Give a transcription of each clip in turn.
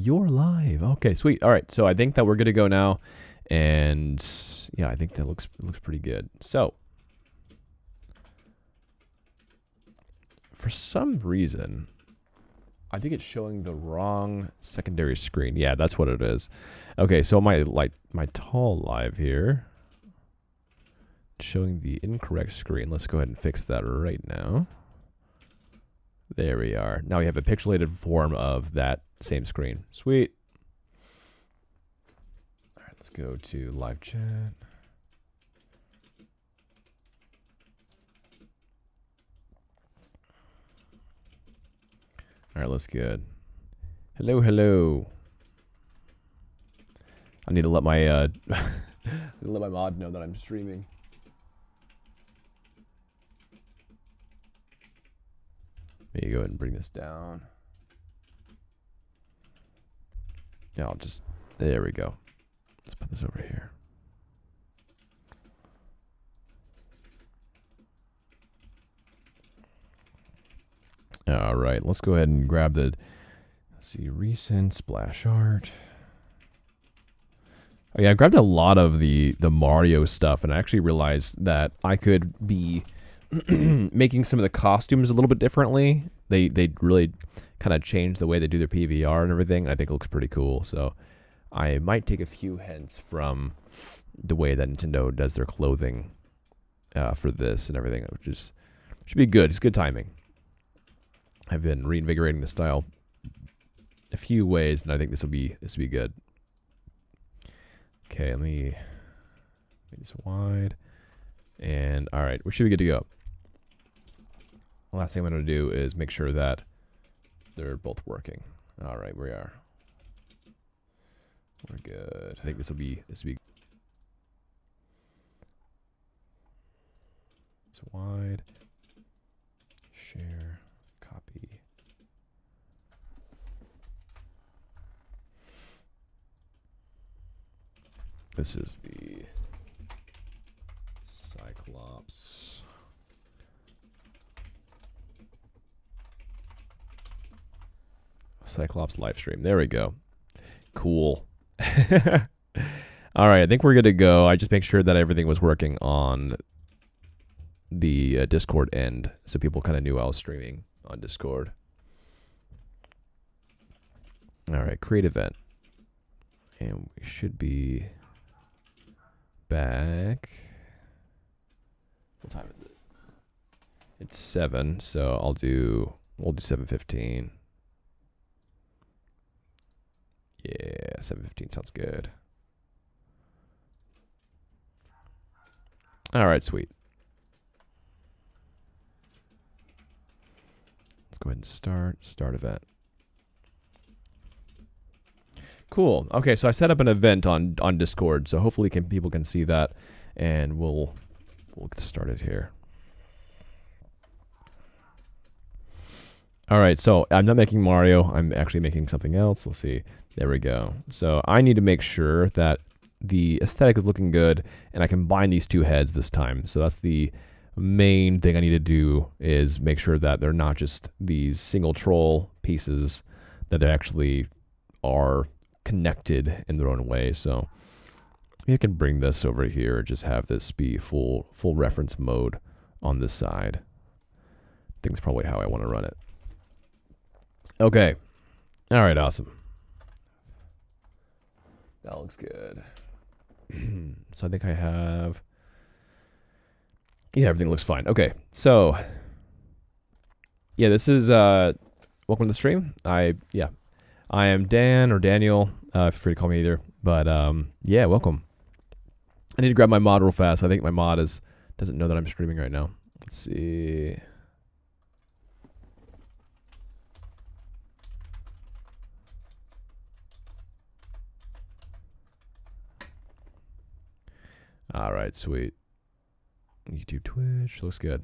You're live. Okay, sweet. All right, so I think that we're good to go now, and yeah, I think that looks pretty good. So, for some reason, I think it's showing the wrong secondary screen. Yeah, that's what it is. Okay, so my tall live here, showing the incorrect screen. Let's go ahead and fix that right now. There we are. Now we have a pixelated form of that same screen. Sweet. All right, let's go to live chat. All right, let's good. Hello, hello. I need to let my let my mod know that I'm streaming. Maybe go ahead and bring this down. Yeah, I'll just, there we go. Let's put this over here. All right, let's go ahead and grab the, let's see, recent splash art. Oh yeah, I grabbed a lot of the Mario stuff, and I actually realized that I could be making some of the costumes a little bit differently. They really kind of changed the way they do their PVR and everything. I think it looks pretty cool. So I might take a few hints from the way that Nintendo does their clothing for this and everything, which is should be good. It's good timing. I've been reinvigorating the style a few ways, and I think this will be good. Okay, let me make this wide. And all right, we should be good to go. The last thing I'm going to do is make sure that they're both working. All right, we are. We're good. I think this will be it's wide. Share, copy. This is the Cyclops. Cyclops live stream. There we go. Cool. All right, I think we're good to go. I just make sure that everything was working on the Discord end, so people kind of knew I was streaming on Discord. All right, create event. And we should be back. What time is it? It's 7, so we'll do 7:15. Yeah, 7:15 sounds good. All right, sweet. Let's go ahead and start event. Cool. Okay, so I set up an event on Discord, so hopefully people can see that, and we'll get started here. All right, so I'm not making Mario. I'm actually making something else. Let's see. There we go. So I need to make sure that the aesthetic is looking good, and I combine these two heads this time. So that's the main thing I need to do, is make sure that they're not just these single troll pieces, that they actually are connected in their own way. So you can bring this over here, just have this be full reference mode on this side. I think it's probably how I want to run it. Okay. All right, awesome. That looks good. So I think I have, yeah, everything looks fine. Okay, so yeah, this is welcome to the stream. I am Dan or Daniel. Feel free to call me either. But yeah, welcome. I need to grab my mod real fast. I think my mod doesn't know that I'm streaming right now. Let's see. All right, sweet. YouTube, Twitch, looks good.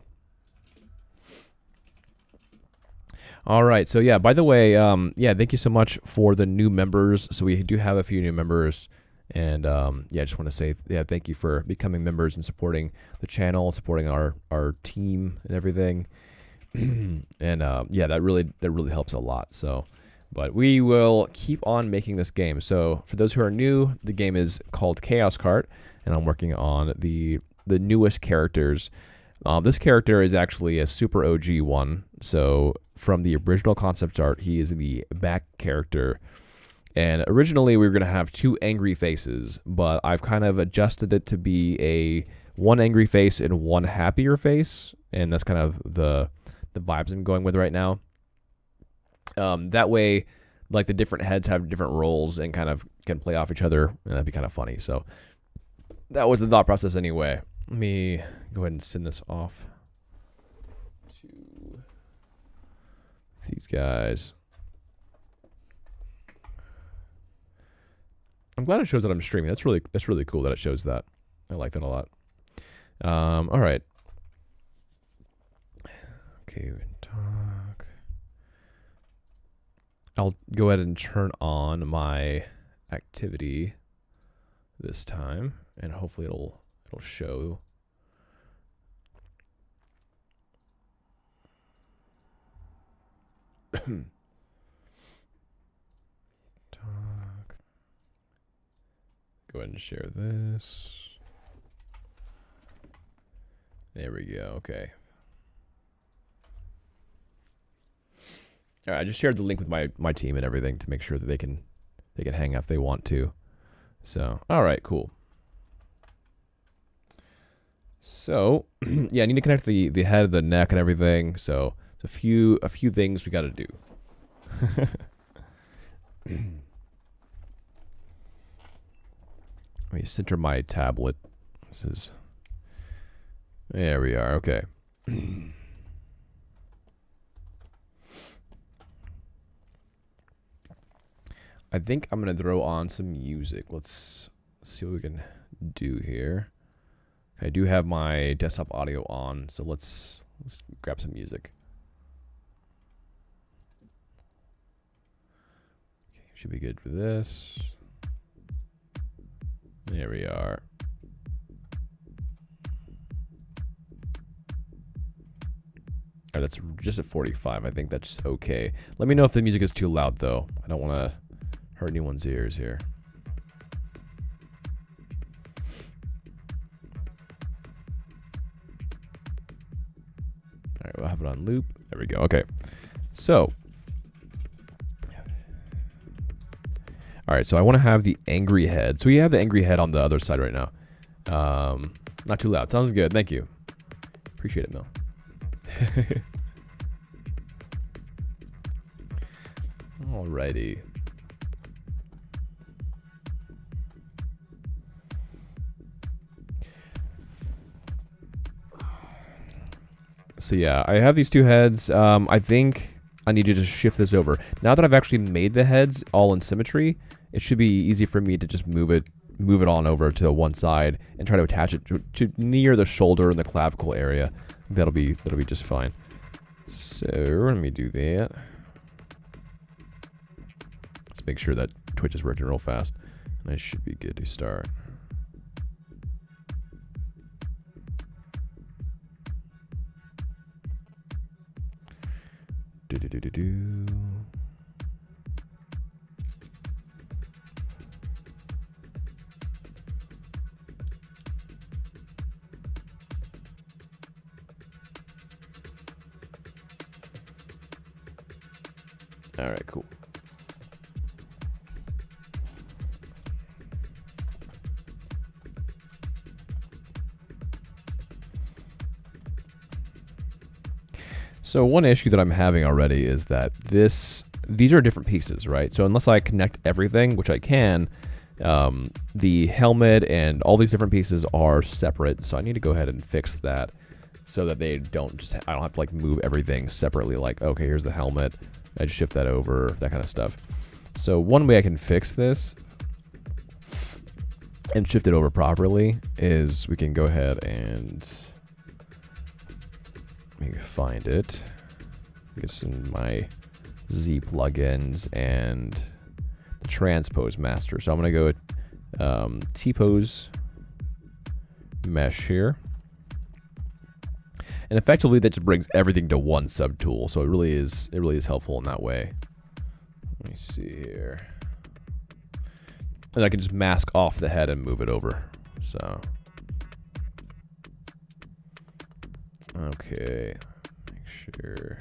All right, so yeah, by the way, yeah, thank you so much for the new members. So we do have a few new members, and yeah, I just want to say, yeah, thank you for becoming members and supporting the channel, supporting our team and everything. And yeah, that really helps a lot. So But we will keep on making this game. So for those who are new, the game is called ChaosKart, and I'm working on the newest characters. This character is actually a super OG one. So from the original concept art, he is the back character. And originally we were going to have 2 angry faces, but I've kind of adjusted it to be a 1 angry face and 1 happier face. And that's kind of the vibes I'm going with right now. That way, like, the different heads have different roles and kind of can play off each other, and that'd be kind of funny. So that was the thought process anyway. Let me go ahead and send this off to these guys. I'm glad it shows that I'm streaming. That's really cool that it shows that. I like that a lot. All right. Okay, talk. I'll go ahead and turn on my activity this time, and hopefully it'll show. Talk. Go ahead and share this. There we go. Okay. All right, I just shared the link with my team and everything to make sure that they can hang out if they want to. So, all right, cool. So, yeah, I need to connect the head, the neck, and everything. So, it's a few things we got to do. Let me center my tablet. There we are. Okay. I think I'm gonna throw on some music. Let's see what we can do here. I do have my desktop audio on, so let's grab some music. Okay, should be good for this. There we are. All right, that's just at 45. I think that's okay. Let me know if the music is too loud, though. I don't want to hurt anyone's ears here. All right, we'll have it on loop. There we go. Okay. So, all right, so I want to have the angry head. So we have the angry head on the other side right now. Not too loud. Sounds good. Thank you. Appreciate it, Mel. Alrighty. So yeah, I have these 2 heads. I think I need to just shift this over. Now that I've actually made the heads all in symmetry, it should be easy for me to just move it on over to one side and try to attach it to near the shoulder and the clavicle area. That'll be just fine. So let me do that. Let's make sure that Twitch is working real fast. And I should be good to start. Do. All right, cool. So one issue that I'm having already is that these are different pieces, right? So unless I connect everything, which I can, the helmet and all these different pieces are separate. So I need to go ahead and fix that so that I don't have to like move everything separately. Like, okay, here's the helmet. I just shift that over, that kind of stuff. So one way I can fix this and shift it over properly is we can go ahead and let me find it. Get some my Z plugins and the transpose master. So I'm gonna go with T-pose mesh here. And effectively that just brings everything to one subtool. So it really is helpful in that way. Let me see here. And I can just mask off the head and move it over. So. Okay. Make sure.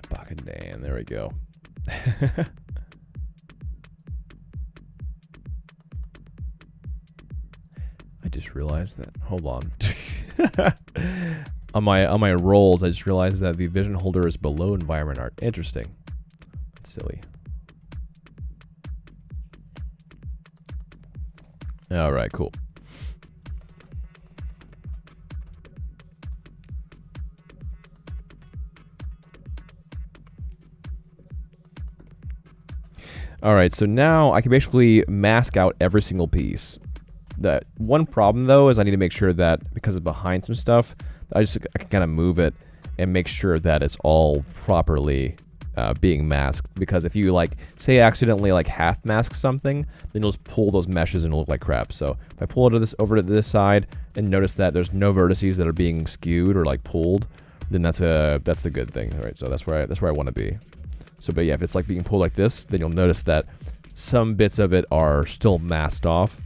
Baka Dan, there we go. I just realized that. Hold on. on my rolls, I just realized that the vision holder is below environment art. Interesting. That's silly. All right, cool. All right, so now I can basically mask out every single piece. The one problem though is I need to make sure that because it's behind some stuff, I can kind of move it and make sure that it's all properly being masked. Because if you like say accidentally like half mask something, then you'll just pull those meshes and it'll look like crap. So if I pull it over to this side and notice that there's no vertices that are being skewed or like pulled, then that's the good thing. All right, so that's where I want to be. So, but yeah, if it's like being pulled like this, then you'll notice that some bits of it are still masked off.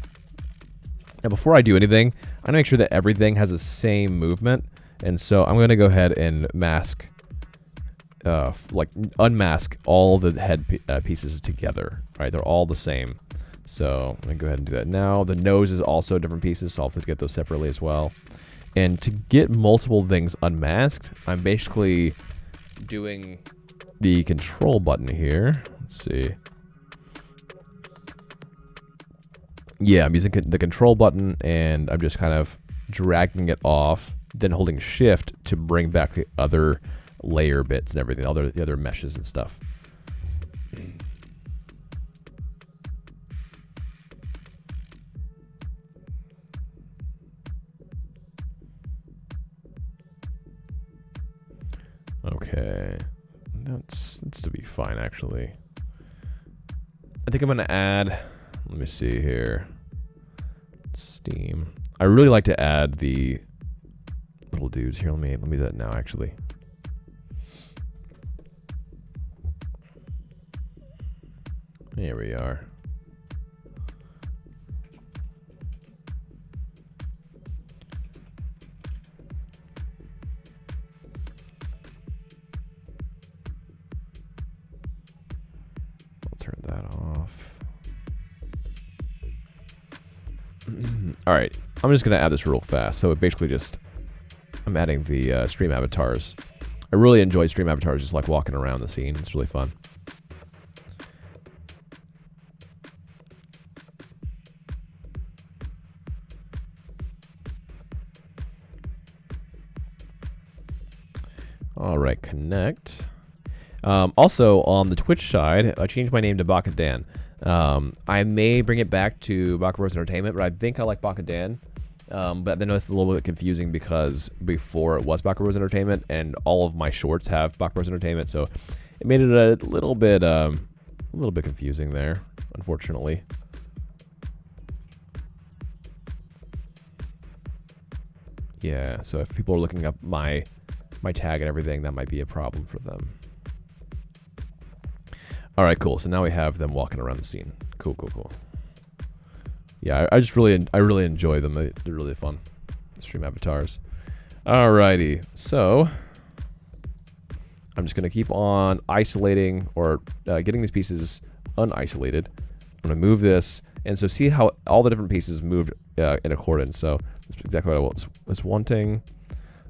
Now, before I do anything, I'm gonna make sure that everything has the same movement. And so I'm gonna go ahead and mask, like unmask all the head pieces together, right? They're all the same. So I'm gonna go ahead and do that now. The nose is also different pieces, so I'll have to get those separately as well. And to get multiple things unmasked, I'm basically doing the control button here. Let's see. Yeah, I'm using the control button and I'm just kind of dragging it off, then holding shift to bring back the other layer bits and everything, the other meshes and stuff. Okay. That's to be fine, actually. I think I'm gonna add, let me see here, Steam. I really like to add the little dudes here. Let me do that now, actually. Here we are. Turn that off. All right, I'm just gonna add this real fast. So it basically just, I'm adding the stream avatars. I really enjoy stream avatars, just like walking around the scene. It's really fun. All right, connect. Also, on the Twitch side, I changed my name to Baka Dan. I may bring it back to Baka Bros Entertainment, but I think I like Baka Dan. But I know it's a little bit confusing because before it was Baka Bros Entertainment, and all of my shorts have Baka Bros Entertainment, so it made it a little bit confusing there, unfortunately. Yeah, so if people are looking up my tag and everything, that might be a problem for them. All right, cool. So now we have them walking around the scene. Cool, cool, cool. Yeah, I really enjoy them. They're really fun. Stream avatars. Alrighty, so I'm just gonna keep on isolating or getting these pieces unisolated. I'm gonna move this, and so see how all the different pieces moved in accordance. So that's exactly what I was wanting.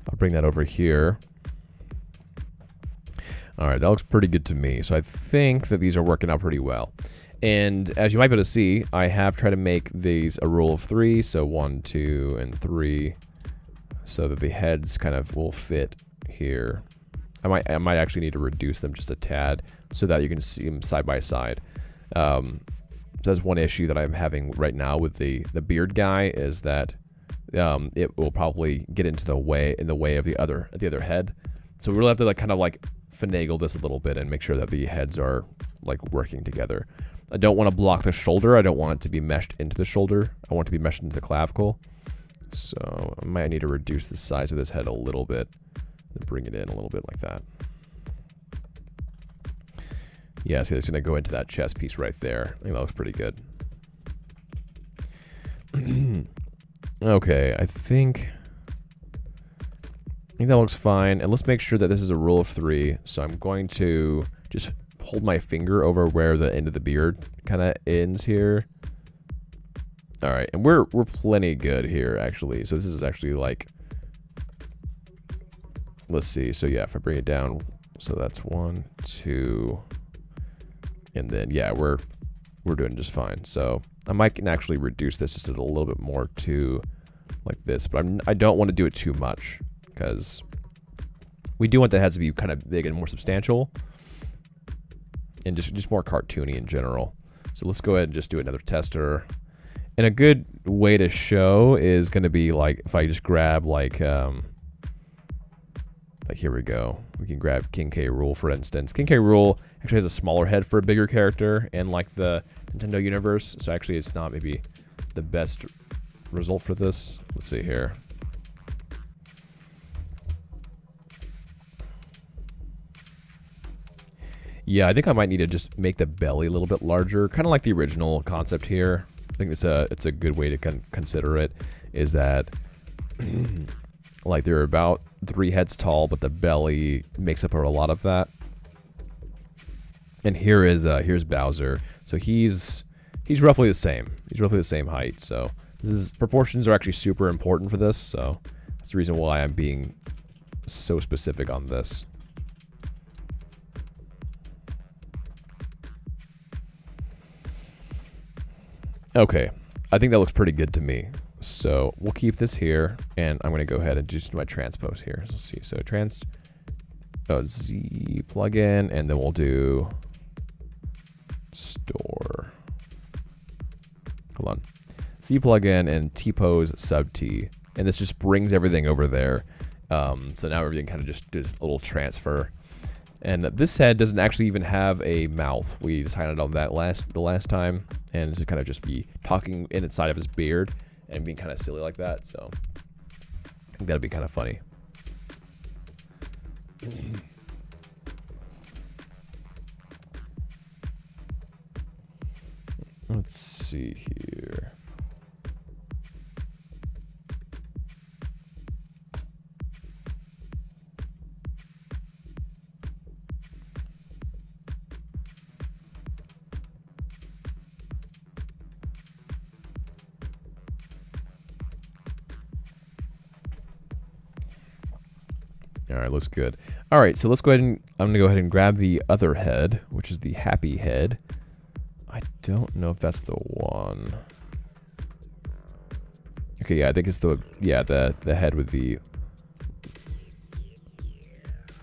I'll bring that over here. All right, that looks pretty good to me. So I think that these are working out pretty well. And as you might be able to see, I have tried to make these a rule of 3. So 1, 2, and 3, so that the heads kind of will fit here. I might actually need to reduce them just a tad so that you can see them side by side. That's one issue that I'm having right now with the beard guy, is that it will probably get into the way of the other head. So we really have to like kind of like finagle this a little bit and make sure that the heads are like working together. I don't want to block the shoulder. I don't want it to be meshed into the shoulder. I want it to be meshed into the clavicle. So I might need to reduce the size of this head a little bit and bring it in a little bit like that. Yeah, see, it's going to go into that chest piece right there. I think that looks pretty good. Okay, I think that looks fine. And let's make sure that this is a rule of 3. So I'm going to just hold my finger over where the end of the beard kind of ends here. All right, and we're plenty good here, actually. So this is actually like, let's see. So yeah, if I bring it down, so that's 1, 2, and then yeah, we're doing just fine. So I might can actually reduce this just a little bit more to like this, but I don't want to do it too much because we do want the heads to be kind of big and more substantial and just more cartoony in general. So let's go ahead and just do another tester. And a good way to show is going to be like if I just grab like here we go. We can grab King K. Rool, for instance. King K. Rool actually has a smaller head for a bigger character in like the Nintendo universe. So actually it's not maybe the best result for this. Let's see here. Yeah, I think I might need to just make the belly a little bit larger. Kind of like the original concept here. I think it's a good way to consider it. Is that like they're about 3 heads tall, but the belly makes up a lot of that. And here's Bowser. So he's roughly the same. He's roughly the same height. So proportions are actually super important for this. So that's the reason why I'm being so specific on this. Okay, I think that looks pretty good to me. So we'll keep this here, and I'm going to go ahead and just do my transpose here. So let's see. So Z plugin, and then we'll do store. Hold on. Z plugin and T-pose sub T, and this just brings everything over there. So now everything kind of just does a little transfer. And this head doesn't actually even have a mouth. We decided on that the last time, and it's kind of just be talking inside of his beard and being kind of silly like that. So I think that'd be kind of funny. Let's see here. All right, looks good. All right, so let's go ahead and I'm gonna go ahead and grab the other head, which is the happy head. I don't know if that's the one. Okay, yeah, I think it's the head with the.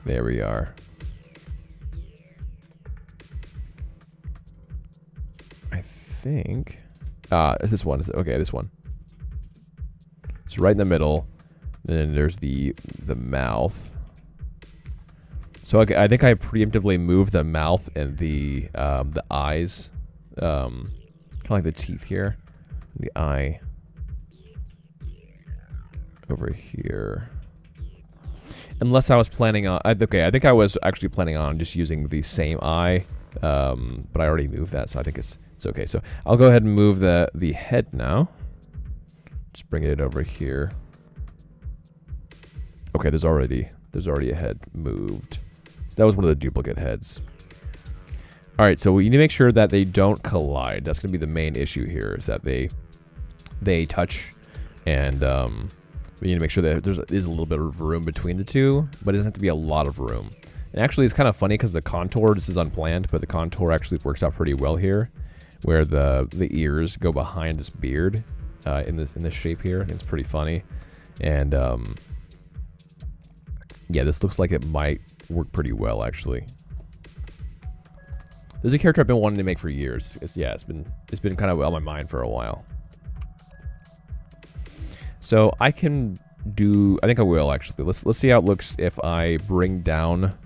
There we are. I think. It's this one. Okay, this one. It's right in the middle. Then there's the mouth. So okay, I think I preemptively moved the mouth and the eyes, kind of like the teeth here, the eye over here. Unless I was planning on, okay, I think I was actually planning on just using the same eye, but I already moved that, so I think it's okay. So I'll go ahead and move the head now. Just bring it over here. Okay, there's already a head moved. So that was one of the duplicate heads. All right, so we need to make sure that they don't collide. That's going to be the main issue here, is that they touch, and we need to make sure that there is a little bit of room between the two, but it doesn't have to be a lot of room. And actually, it's kind of funny because the contour, this is unplanned, but the contour actually works out pretty well here, where the ears go behind this beard in this shape here. I think it's pretty funny, and yeah, this looks like it might work pretty well, actually. This is a character I've been wanting to make for years. It's been kind of on my mind for a while. So I can do, I think I will actually. Let's see how it looks if I bring down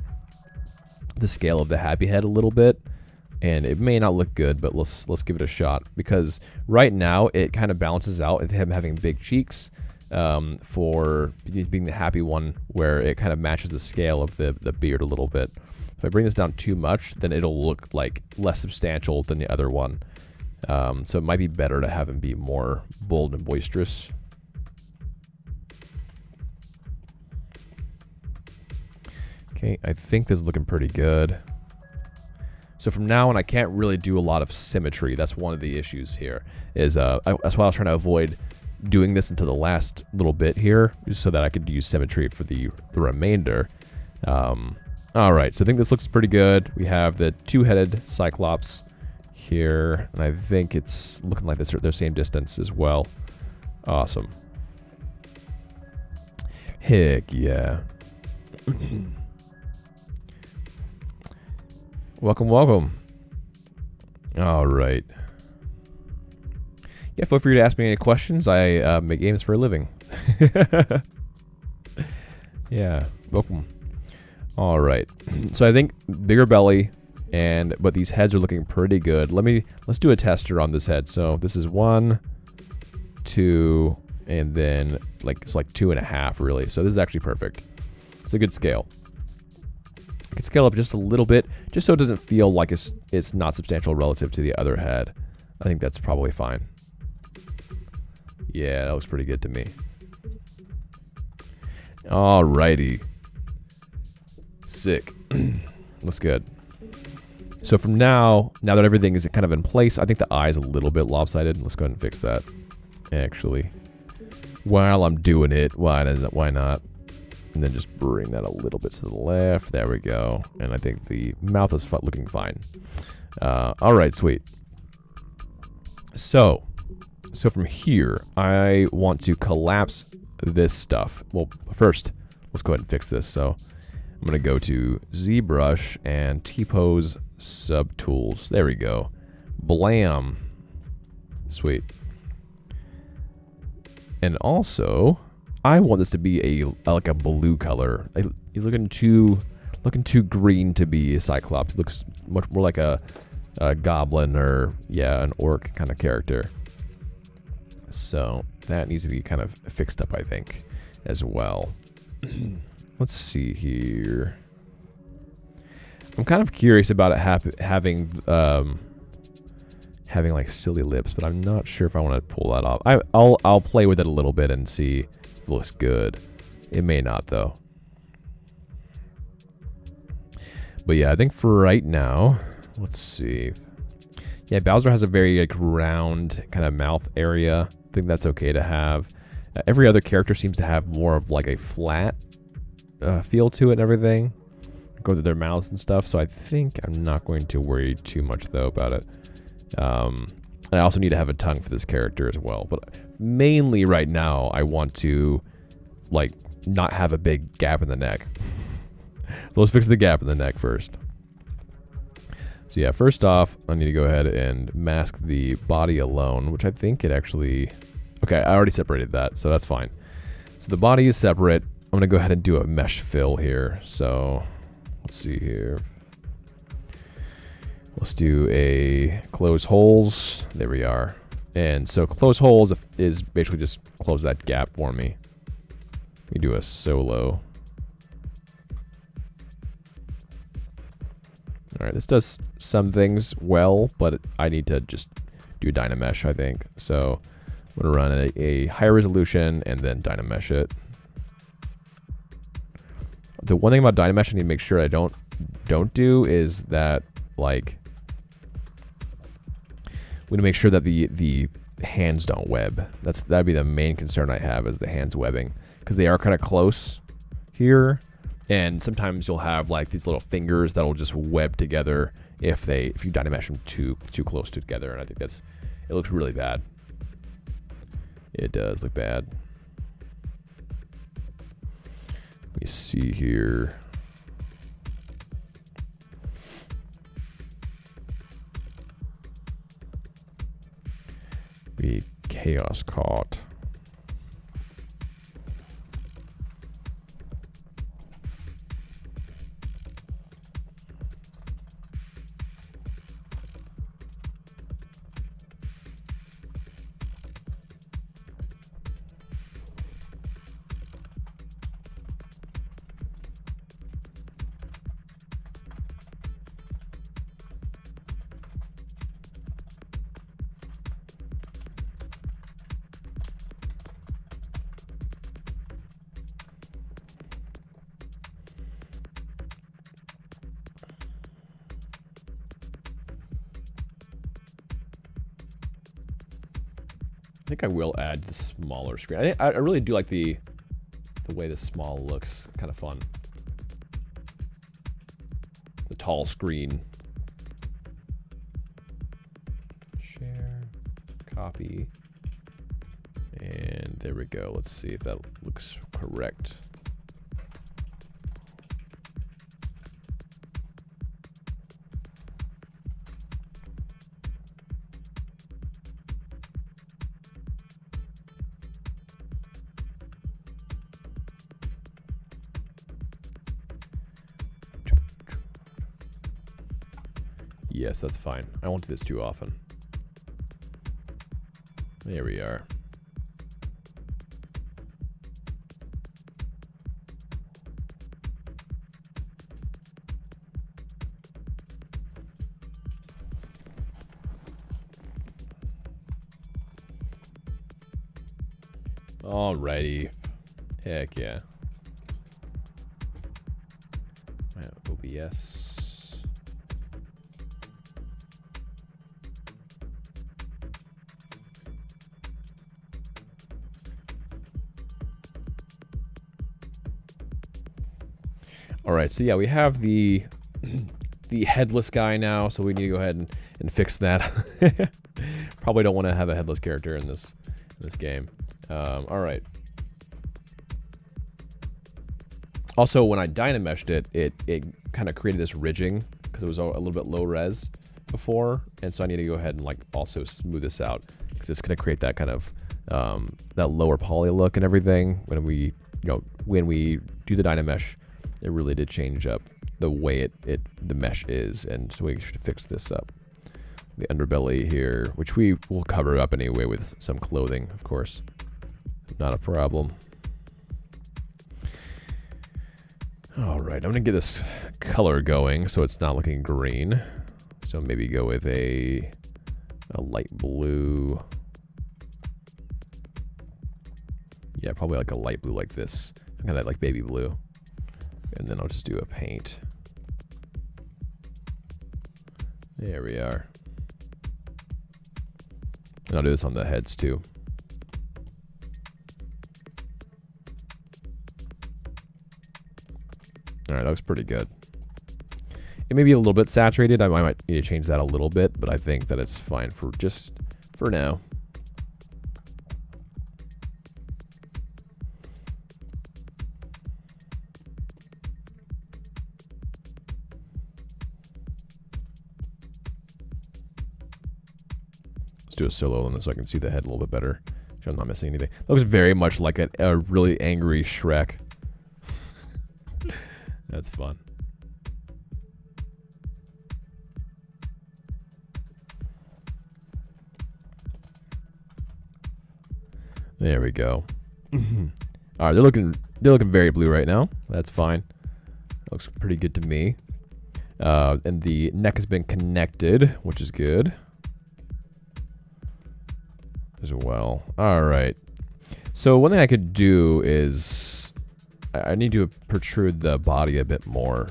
the scale of the happy head a little bit. And it may not look good, but let's give it a shot, because right now it kind of balances out with him having big cheeks for being the happy one, where it kind of matches the scale of the beard a little bit. If I bring this down too much, then it'll look like less substantial than the other one. So it might be better to have him be more bold and boisterous. Okay, I think this is looking pretty good. So from now on, I can't really do a lot of symmetry. That's one of the issues here. That's why I was trying to avoid doing this until the last little bit here, just so that I could use symmetry for the remainder. All right, so I think this looks pretty good. We have the two-headed Cyclops here, and I think it's looking like they're same distance as well. Awesome. Heck yeah. Welcome, welcome. All right. Yeah, feel free to ask me any questions. I make games for a living. Yeah, welcome. All right. So I think bigger belly, but these heads are looking pretty good. Let's do a tester on this head. So this is 1, 2, and then it's like 2.5 really. So this is actually perfect. It's a good scale. I could scale up just a little bit, just so it doesn't feel like it's not substantial relative to the other head. I think that's probably fine. Yeah, that looks pretty good to me. Alrighty. Sick. Looks good. So from now that everything is kind of in place, I think the eye is a little bit lopsided. Let's go ahead and fix that. Actually, while I'm doing it, why not? And then just bring that a little bit to the left. There we go. And I think the mouth is looking fine. All right, sweet. So from here, I want to collapse this stuff. Well, first, let's go ahead and fix this. So I'm going to go to ZBrush and T-Pose Subtools. There we go. Blam. Sweet. And also, I want this to be like a blue color. He's looking too green to be a Cyclops. It looks much more like a goblin or an orc kind of character. So that needs to be kind of fixed up, I think, as well. Let's see here. I'm kind of curious about it having like silly lips, but I'm not sure if I want to pull that off. I'll play with it a little bit and see if it looks good. It may not though. But yeah, I think for right now, let's see. Yeah, Bowser has a very round kind of mouth area. I think that's okay to have. Every other character seems to have more of like a flat feel to it and everything. Go to their mouths and stuff. So I think I'm not going to worry too much though about it. I also need to have a tongue for this character as well. But mainly right now, I want to not have a big gap in the neck. So let's fix the gap in the neck first. So yeah, first off, I need to go ahead and mask the body alone, which I think it actually... Okay, I already separated that, so that's fine. So the body is separate. I'm going to go ahead and do a mesh fill here. So let's see here. Let's do a close holes. There we are. And so close holes is basically just close that gap for me. Let me do a solo. All right, this does some things well, but I need to just do Dynamesh, I think. So I'm going to run a higher resolution and then Dynamesh it. The one thing about Dynamesh I need to make sure I don't do is that, we need to make sure that the hands don't web. That'd be the main concern I have, is the hands webbing, because they are kind of close here. And sometimes you'll have these little fingers that'll just web together if you Dynamesh them too close together, and I think it looks really bad. It does look bad. Let me see here. The ChaosKart. think I will add the smaller screen. I really do like the way this small looks. Kind of fun. The tall screen. Share. Copy. And there we go. Let's see if that looks correct. Yes, that's fine. I won't do this too often. There we are. Alrighty. Heck yeah. OBS. Alright, so yeah, we have the headless guy now, so we need to go ahead and fix that. Probably don't want to have a headless character in this game. Alright. Also, when I dynameshed it kind of created this ridging, because it was a little bit low res before, and so I need to go ahead and like also smooth this out, because it's going to create that kind of, that lower poly look and everything when we do the dynamesh. It really did change up the way the mesh is, and so we should fix this up. The underbelly here, which we will cover up anyway with some clothing, of course. Not a problem. Alright, I'm gonna get this color going so it's not looking green. So maybe go with a light blue. Yeah, probably like a light blue like this. Kind of like baby blue. And then I'll just do a paint. There we are. And I'll do this on the heads too. Alright, that looks pretty good. It may be a little bit saturated. I might need to change that a little bit, but I think that it's fine for now. Let's do a solo on this so I can see the head a little bit better. So I'm not missing anything. That looks very much like a really angry Shrek. That's fun. There we go. All right, they're looking very blue right now. That's fine. Looks pretty good to me. And the neck has been connected, which is good as well. All right. So one thing I could do is I need to protrude the body a bit more.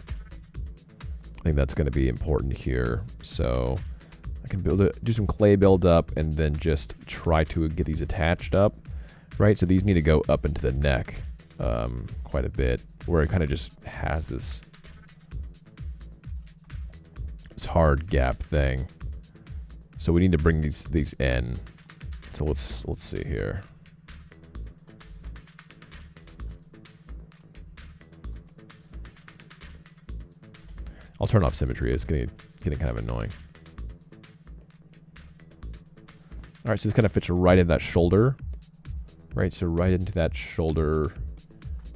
I think that's going to be important here. So I can do some clay build up and then just try to get these attached up, right? So these need to go up into the neck quite a bit, where it kind of just has this hard gap thing. So we need to bring these in. So let's see here. I'll turn off symmetry. It's getting kind of annoying. All right, so this kind of fits right in that shoulder, right? So right into that shoulder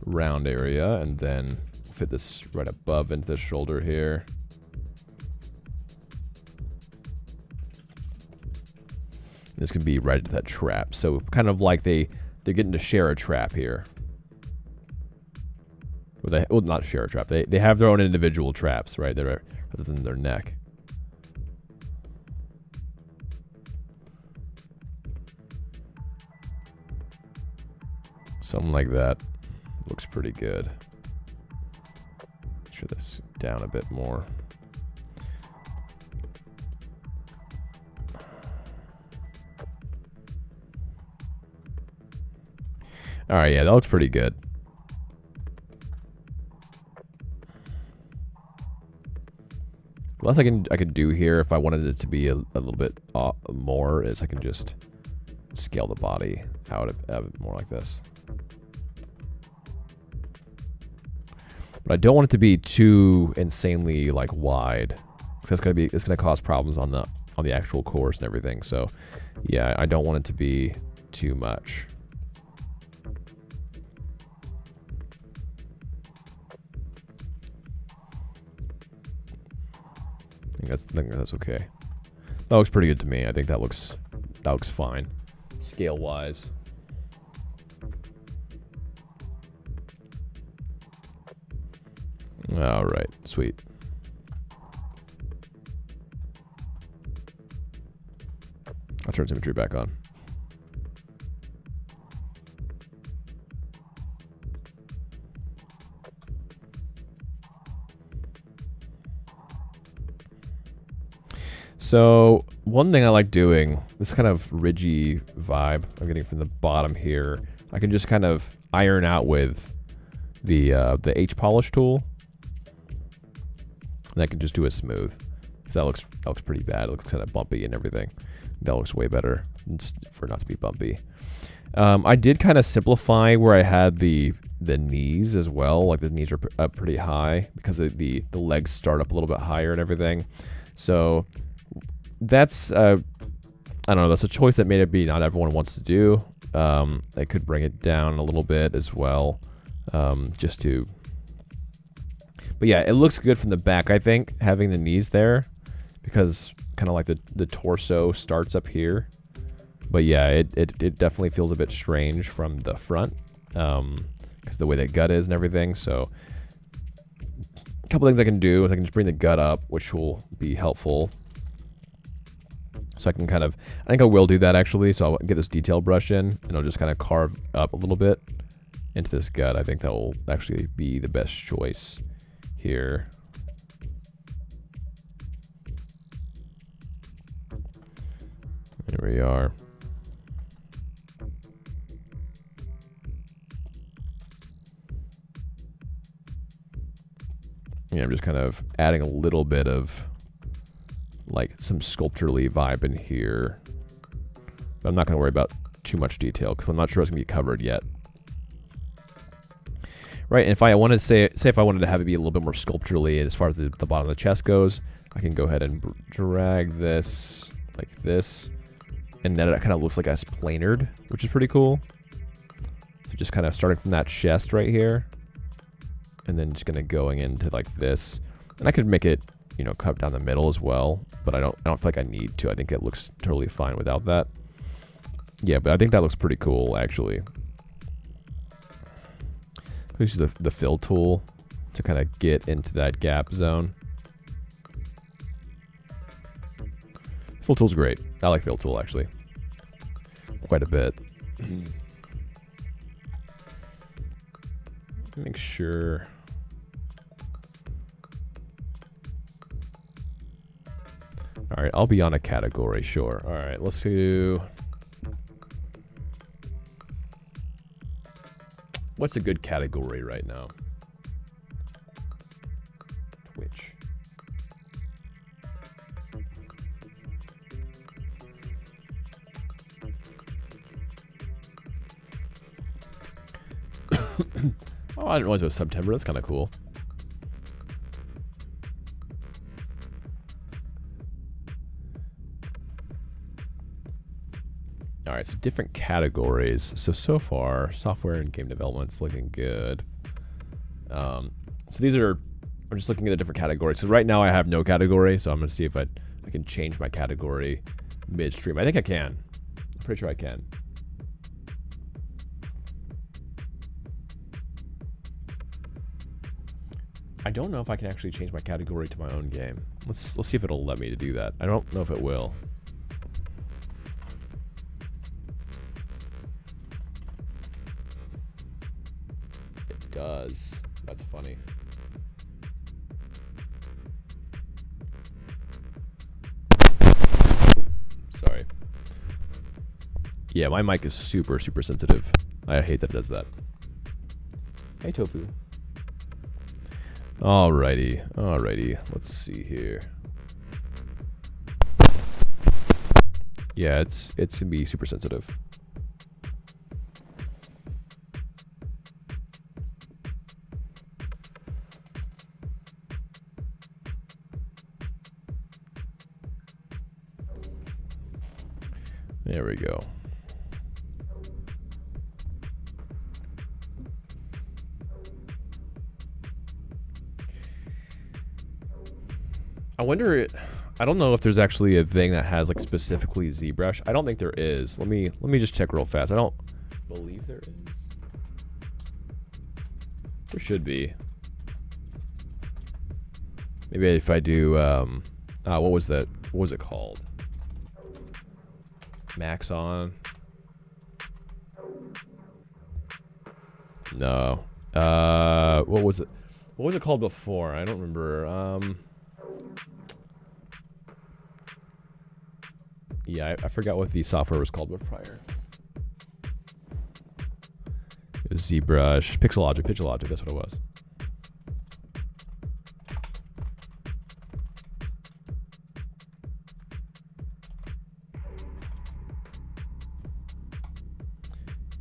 round area, and then fit this right above into the shoulder here. This can be right into that trap. So kind of like they're getting to share a trap here. Well, not share a trap. They have their own individual traps, right? Rather than their neck. Something like that. Looks pretty good. Make sure this down a bit more. All right, yeah, that looks pretty good. The last I could do here, if I wanted it to be a little bit more, is I can just scale the body out a bit more like this. But I don't want it to be too insanely like wide, because it's gonna cause problems on the actual course and everything. So yeah, I don't want it to be too much. I think that's okay. That looks pretty good to me. I think that looks fine, scale wise. All right, sweet. I'll turn symmetry back on. So one thing I like doing, this kind of ridgy vibe I'm getting from the bottom here, I can just kind of iron out with the H polish tool. And I can just do a smooth. That looks pretty bad. It looks kind of bumpy and everything. That looks way better just for not to be bumpy. I did kind of simplify where I had the knees as well. Like the knees are up pretty high because the legs start up a little bit higher and everything. So that's I don't know. That's a choice that maybe not everyone wants to do. I could bring it down a little bit as well, just to. But yeah, it looks good from the back. I think having the knees there, because kind of like the torso starts up here. But yeah, it definitely feels a bit strange from the front, because the way the gut is and everything. So a couple things I can do is I can just bring the gut up, which will be helpful. So I can kind of, I think I will do that actually. So I'll get this detail brush in and I'll just kind of carve up a little bit into this gut. I think that will actually be the best choice here. There we are. Yeah, I'm just kind of adding a little bit of like some sculpturally vibe in here. But I'm not going to worry about too much detail because I'm not sure it's going to be covered yet. Right, and if I wanted to say if I wanted to have it be a little bit more sculpturally as far as the bottom of the chest goes, I can go ahead and drag this like this. And then it kind of looks like it's planered, which is pretty cool. So just kind of starting from that chest right here. And then just going to going into like this. And I could make it, you know, cut down the middle as well. But I don't feel like I need to. I think it looks totally fine without that. Yeah, but I think that looks pretty cool, actually. Use the fill tool to kind of get into that gap zone. Fill tool's great. I like fill tool actually quite a bit. Make sure. All right, I'll be on a category, sure. All right, let's do. What's a good category right now? Twitch. Oh, I didn't realize it was September. That's kind of cool. All right, so different categories. So far, software and game development's looking good. So these are, I'm just looking at the different categories. So right now I have no category, so I'm gonna see if I can change my category midstream. I think I can. I'm pretty sure I can. I don't know if I can actually change my category to my own game. Let's see if it'll let me to do that. I don't know if it will. It does. That's funny. Sorry. Yeah, my mic is super sensitive. I hate that it does that. Hey, Tofu. Alrighty, alrighty. Let's see here. Yeah, it's gonna be super sensitive. There we go. I wonder, I don't know if there's actually a thing that has like specifically ZBrush. I don't think there is. Let me just check real fast. I don't believe there is. There should be. Maybe if I do what was that? What was it called? Max on. No. What was it? What was it called before? I don't remember. Yeah, I forgot what the software was called prior. It was ZBrush, Pixelogic, that's what it was.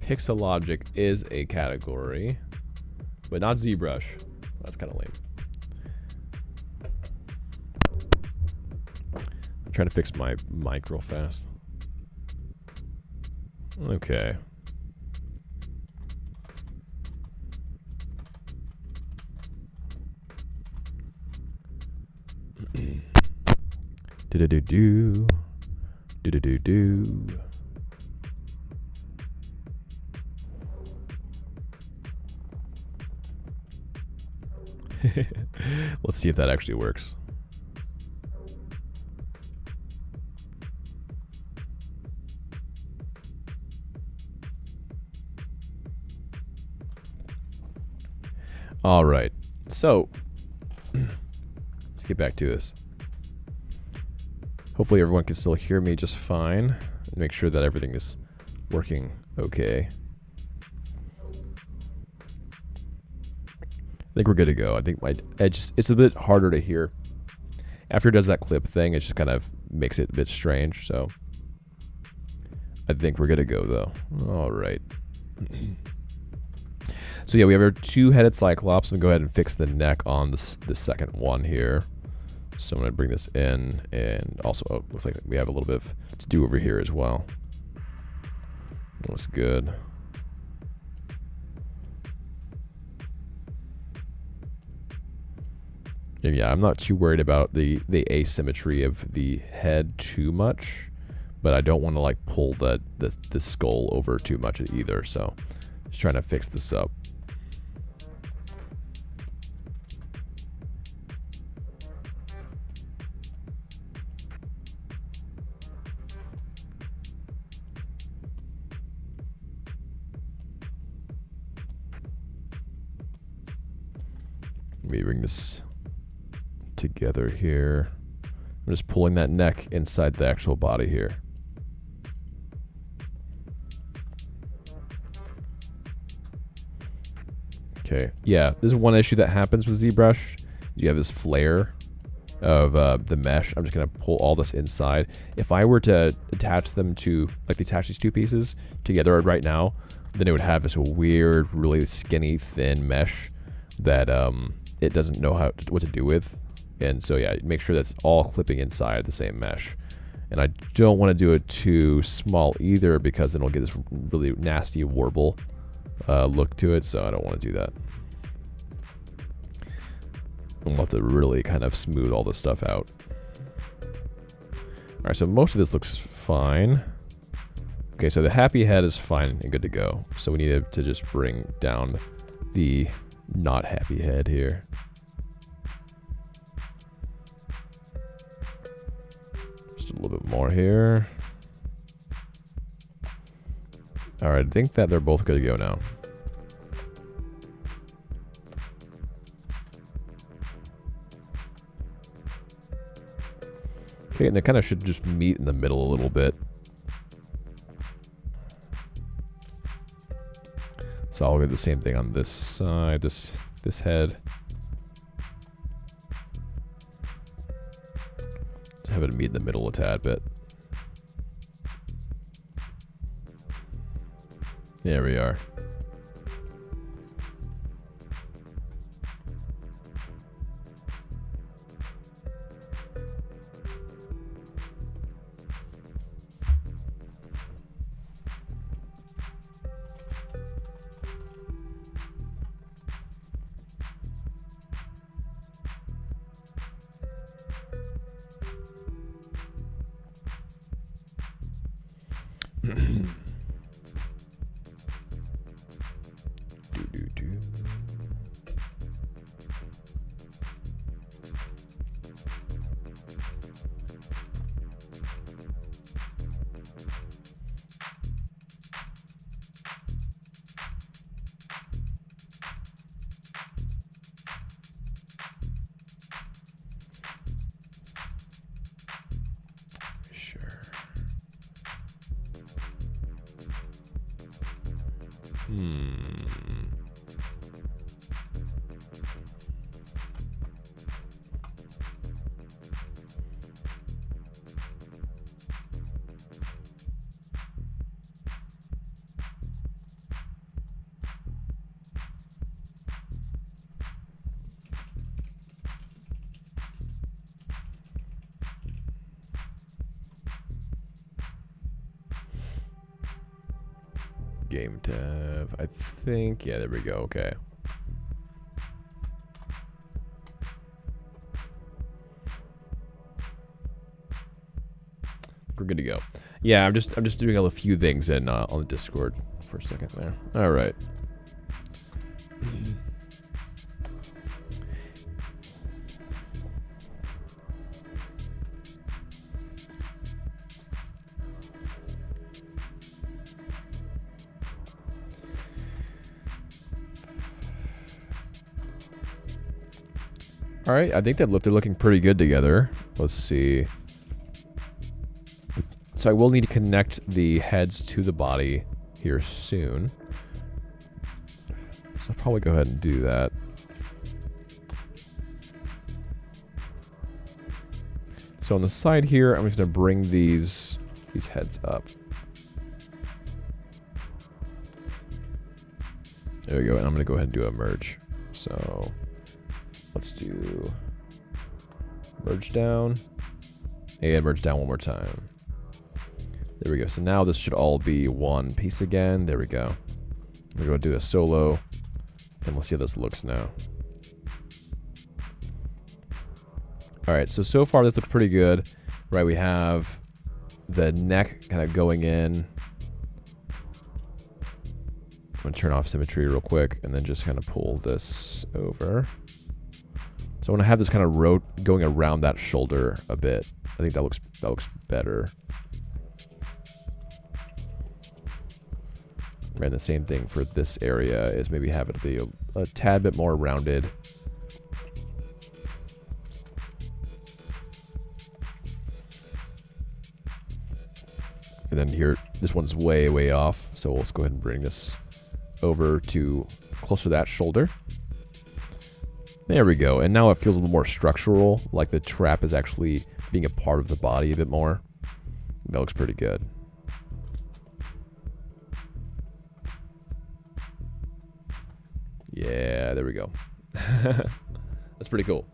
Pixelogic is a category, but not ZBrush. That's kind of lame. I'm trying to fix my mic real fast. Okay. Do-do-do-do. Do-do-do-do. Let's see if that actually works. All right, so let's get back to this. Hopefully everyone can still hear me just fine. And make sure that everything is working okay. I think we're good to go. I think my edge, it's a bit harder to hear. After it does that clip thing, it just kind of makes it a bit strange, so I think we're good to go though. All right. So yeah, we have our two-headed Cyclops. I'm gonna go ahead and fix the neck on this second one here. So I'm gonna bring this in, and also looks like we have a little bit of to do over here as well. Looks good. And yeah, I'm not too worried about the asymmetry of the head too much, but I don't want to like pull the skull over too much either. So just trying to fix this up. Let me bring this together here. I'm just pulling that neck inside the actual body here. Okay, yeah, there's one issue that happens with ZBrush. You have this flare of the mesh. I'm just gonna pull all this inside. If I were to attach them to, like attach these two pieces together right now, then it would have this weird, really skinny, thin mesh that it doesn't know what to do with. And so yeah, make sure that's all clipping inside the same mesh. And I don't want to do it too small either, because then it'll get this really nasty warble look to it, so I don't want to do that. We'll have to really kind of smooth all this stuff out. Alright, so most of this looks fine. Okay, so the happy head is fine and good to go. So we need to just bring down the not happy head here. Just a little bit more here. Alright, I think that they're both good to go now. Okay, and they kind of should just meet in the middle a little bit. So I'll do the same thing on this side, this head. Just have it meet in the middle a tad bit. There we are. Sure. Game tab. I think, yeah, there we go. Okay. We're good to go. Yeah, I'm just doing a few things in on the Discord for a second there. All right. All right, I think they're looking pretty good together. Let's see. So I will need to connect the heads to the body here soon. So I'll probably go ahead and do that. So on the side here, I'm just gonna bring these heads up. There we go, and I'm gonna go ahead and do a merge. So let's do merge down and merge down one more time. There we go. So now this should all be one piece again. There we go. We're going to do a solo, and we'll see how this looks now. All right. So far this looks pretty good, right? We have the neck kind of going in. I'm going to turn off symmetry real quick, and then just kind of pull this over. So I want to have this kind of going around that shoulder a bit. I think that looks better. And the same thing for this area is maybe have it be a tad bit more rounded. And then here, this one's way off. So let's go ahead and bring this over to closer to that shoulder. There we go. And now it feels a little more structural, like the trap is actually being a part of the body a bit more. That looks pretty good. Yeah, there we go. That's pretty cool.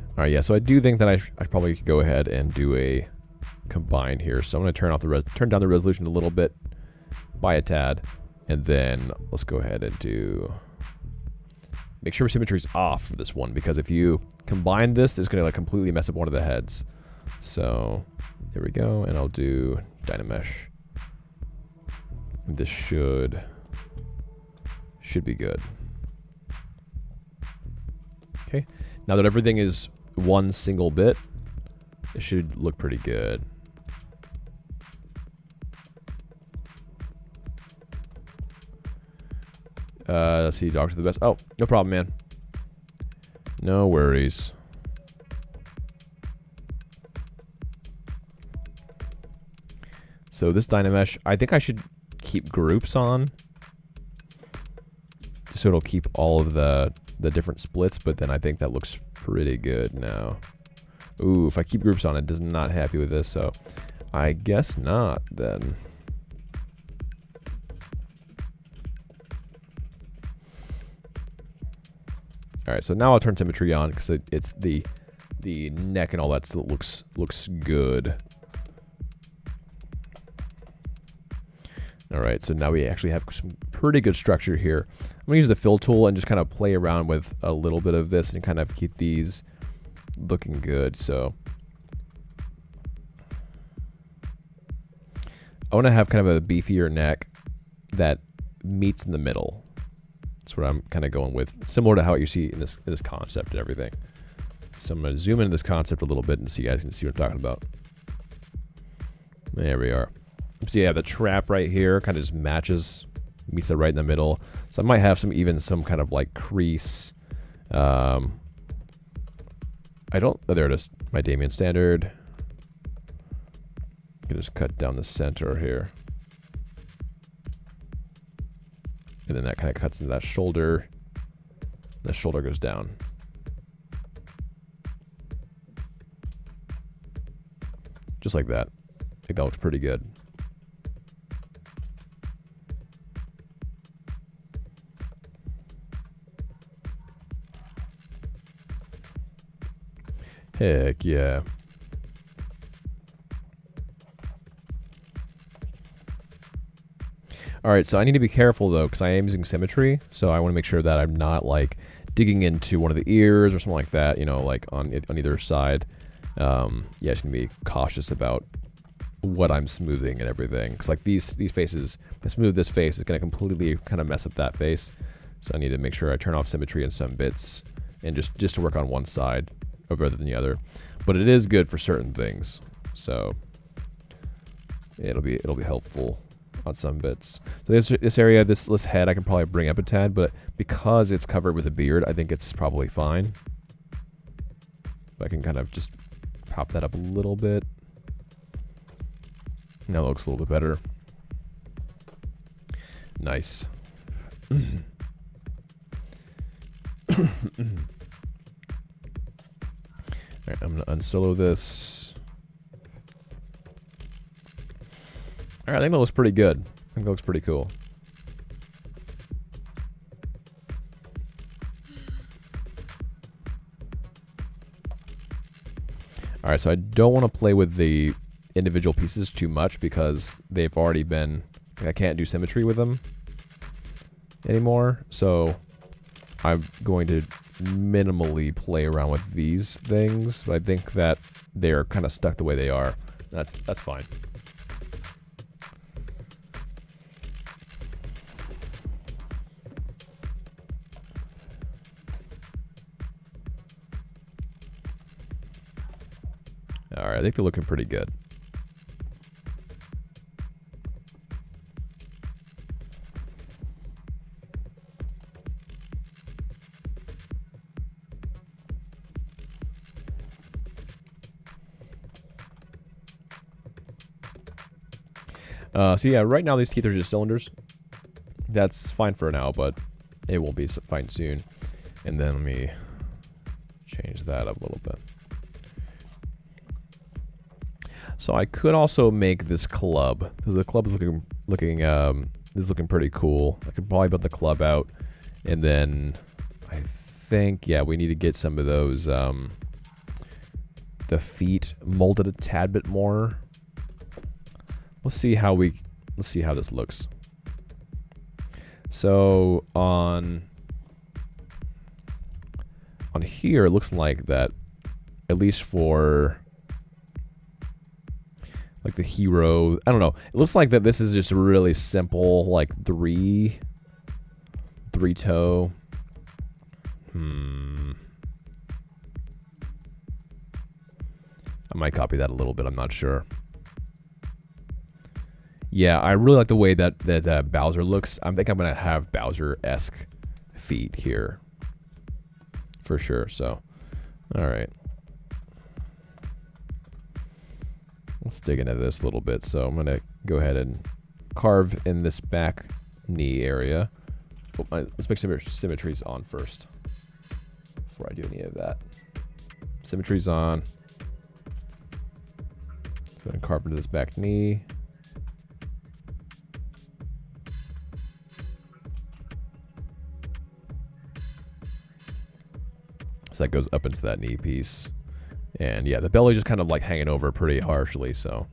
All right, yeah, so I do think that I probably could go ahead and do a combine here. So I'm going to turn down the resolution a little bit by a tad, and then let's go ahead and make sure symmetry's off for this one, because if you combine this, it's going to like completely mess up one of the heads. So there we go, and I'll do Dynamesh. This should be good. Okay, now that everything is one single bit, it should look pretty good. Let's see, Doctor the best. Oh, no problem, man. No worries. So this Dynamesh, I think I should keep groups on, just so it'll keep all of the different splits, but then I think that looks pretty good now. Ooh, if I keep groups on, it does not happy with this, so I guess not then. Alright, so now I'll turn symmetry on because it's the neck and all that still looks good. Alright, so now we actually have some pretty good structure here. I'm going to use the fill tool and just kind of play around with a little bit of this and kind of keep these looking good. So I want to have kind of a beefier neck that meets in the middle. That's what I'm kind of going with, similar to how you see in this concept and everything. So I'm going to zoom into this concept a little bit and so you guys can see what I'm talking about. There we are. So yeah, the trap right here kind of just matches, meets it right in the middle. So I might have some kind of like crease. I don't, oh, there it is, my Damien standard. I can just cut down the center here. And then that kind of cuts into that shoulder. The shoulder goes down. Just like that. I think that looks pretty good. Heck yeah. Alright, so I need to be careful though, because I am using symmetry, so I want to make sure that I'm not like digging into one of the ears or something like that, you know, like on either side. Yeah, just need to be cautious about what I'm smoothing and everything. Because like these faces, if I smooth this face, it's going to completely kind of mess up that face. So I need to make sure I turn off symmetry in some bits and just to work on one side rather than the other. But it is good for certain things, so it'll be helpful on some bits. So this area, this head, I can probably bring up a tad, but because it's covered with a beard, I think it's probably fine. But I can kind of just pop that up a little bit. Now it looks a little bit better. Nice. Alright, I'm going to unsolo this. Alright, I think that looks pretty good. I think that looks pretty cool. Alright, so I don't want to play with the individual pieces too much because they've already been... I can't do symmetry with them anymore, so I'm going to minimally play around with these things, but I think that they're kind of stuck the way they are. That's fine. Alright, I think they're looking pretty good. So yeah, right now these teeth are just cylinders. That's fine for now, but it will be fine soon. And then let me change that up a little bit. So I could also make this club. The club is looking pretty cool. I could probably build the club out, and then I think, yeah, we need to get some of those the feet molded a tad bit more. Let's see how this looks. So on here, it looks like that, at least for like the hero, I don't know. It looks like that this is just really simple, like three toe. I might copy that a little bit. I'm not sure. Yeah, I really like the way that Bowser looks. I think I'm gonna have Bowser-esque feet here for sure. So, all right, let's dig into this a little bit. So I'm gonna go ahead and carve in this back knee area. Oh, let's make some symmetries on first before I do any of that. Symmetries on. Let's go ahead and carve into this back knee. So that goes up into that knee piece. And yeah, the belly just kind of like hanging over pretty harshly, so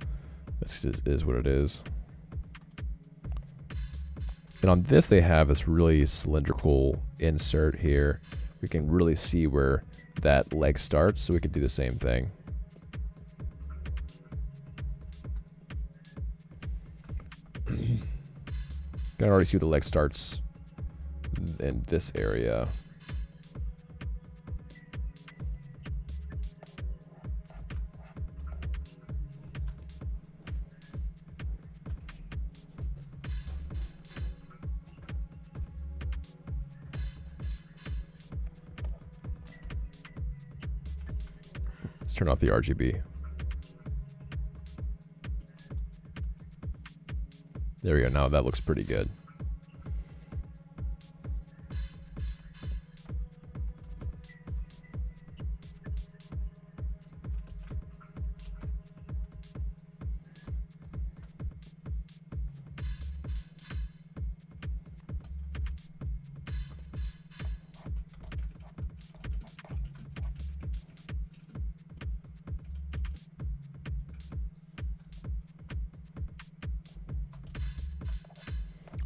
this just is what it is. And on this, they have this really cylindrical insert here. We can really see where that leg starts, so we could do the same thing. Can already see where the leg starts in this area. Let's turn off the RGB. There we go. Now that looks pretty good.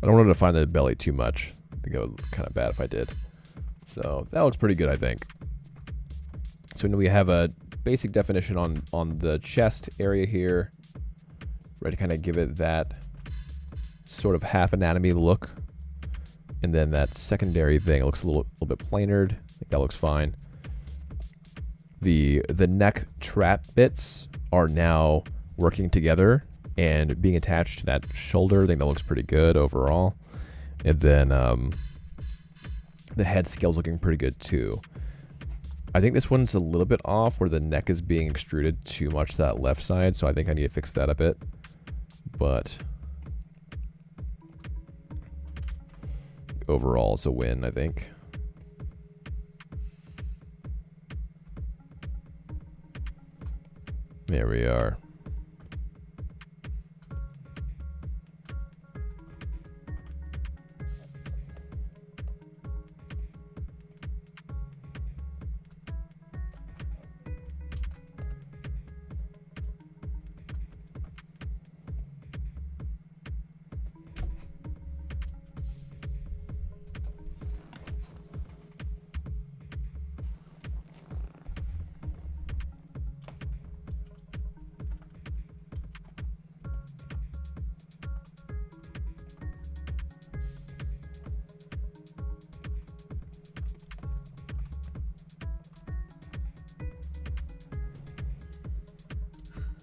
I don't want to define the belly too much. I think it would look kind of bad if I did. So that looks pretty good, I think. So we have a basic definition on the chest area here. Ready to kind of give it that sort of half anatomy look. And then that secondary thing looks a little bit planered. I think that looks fine. The neck trap bits are now working together and being attached to that shoulder. I think that looks pretty good overall. And then the head scale's looking pretty good too. I think this one's a little bit off where the neck is being extruded too much to that left side, so I think I need to fix that a bit. But overall, it's a win, I think. There we are.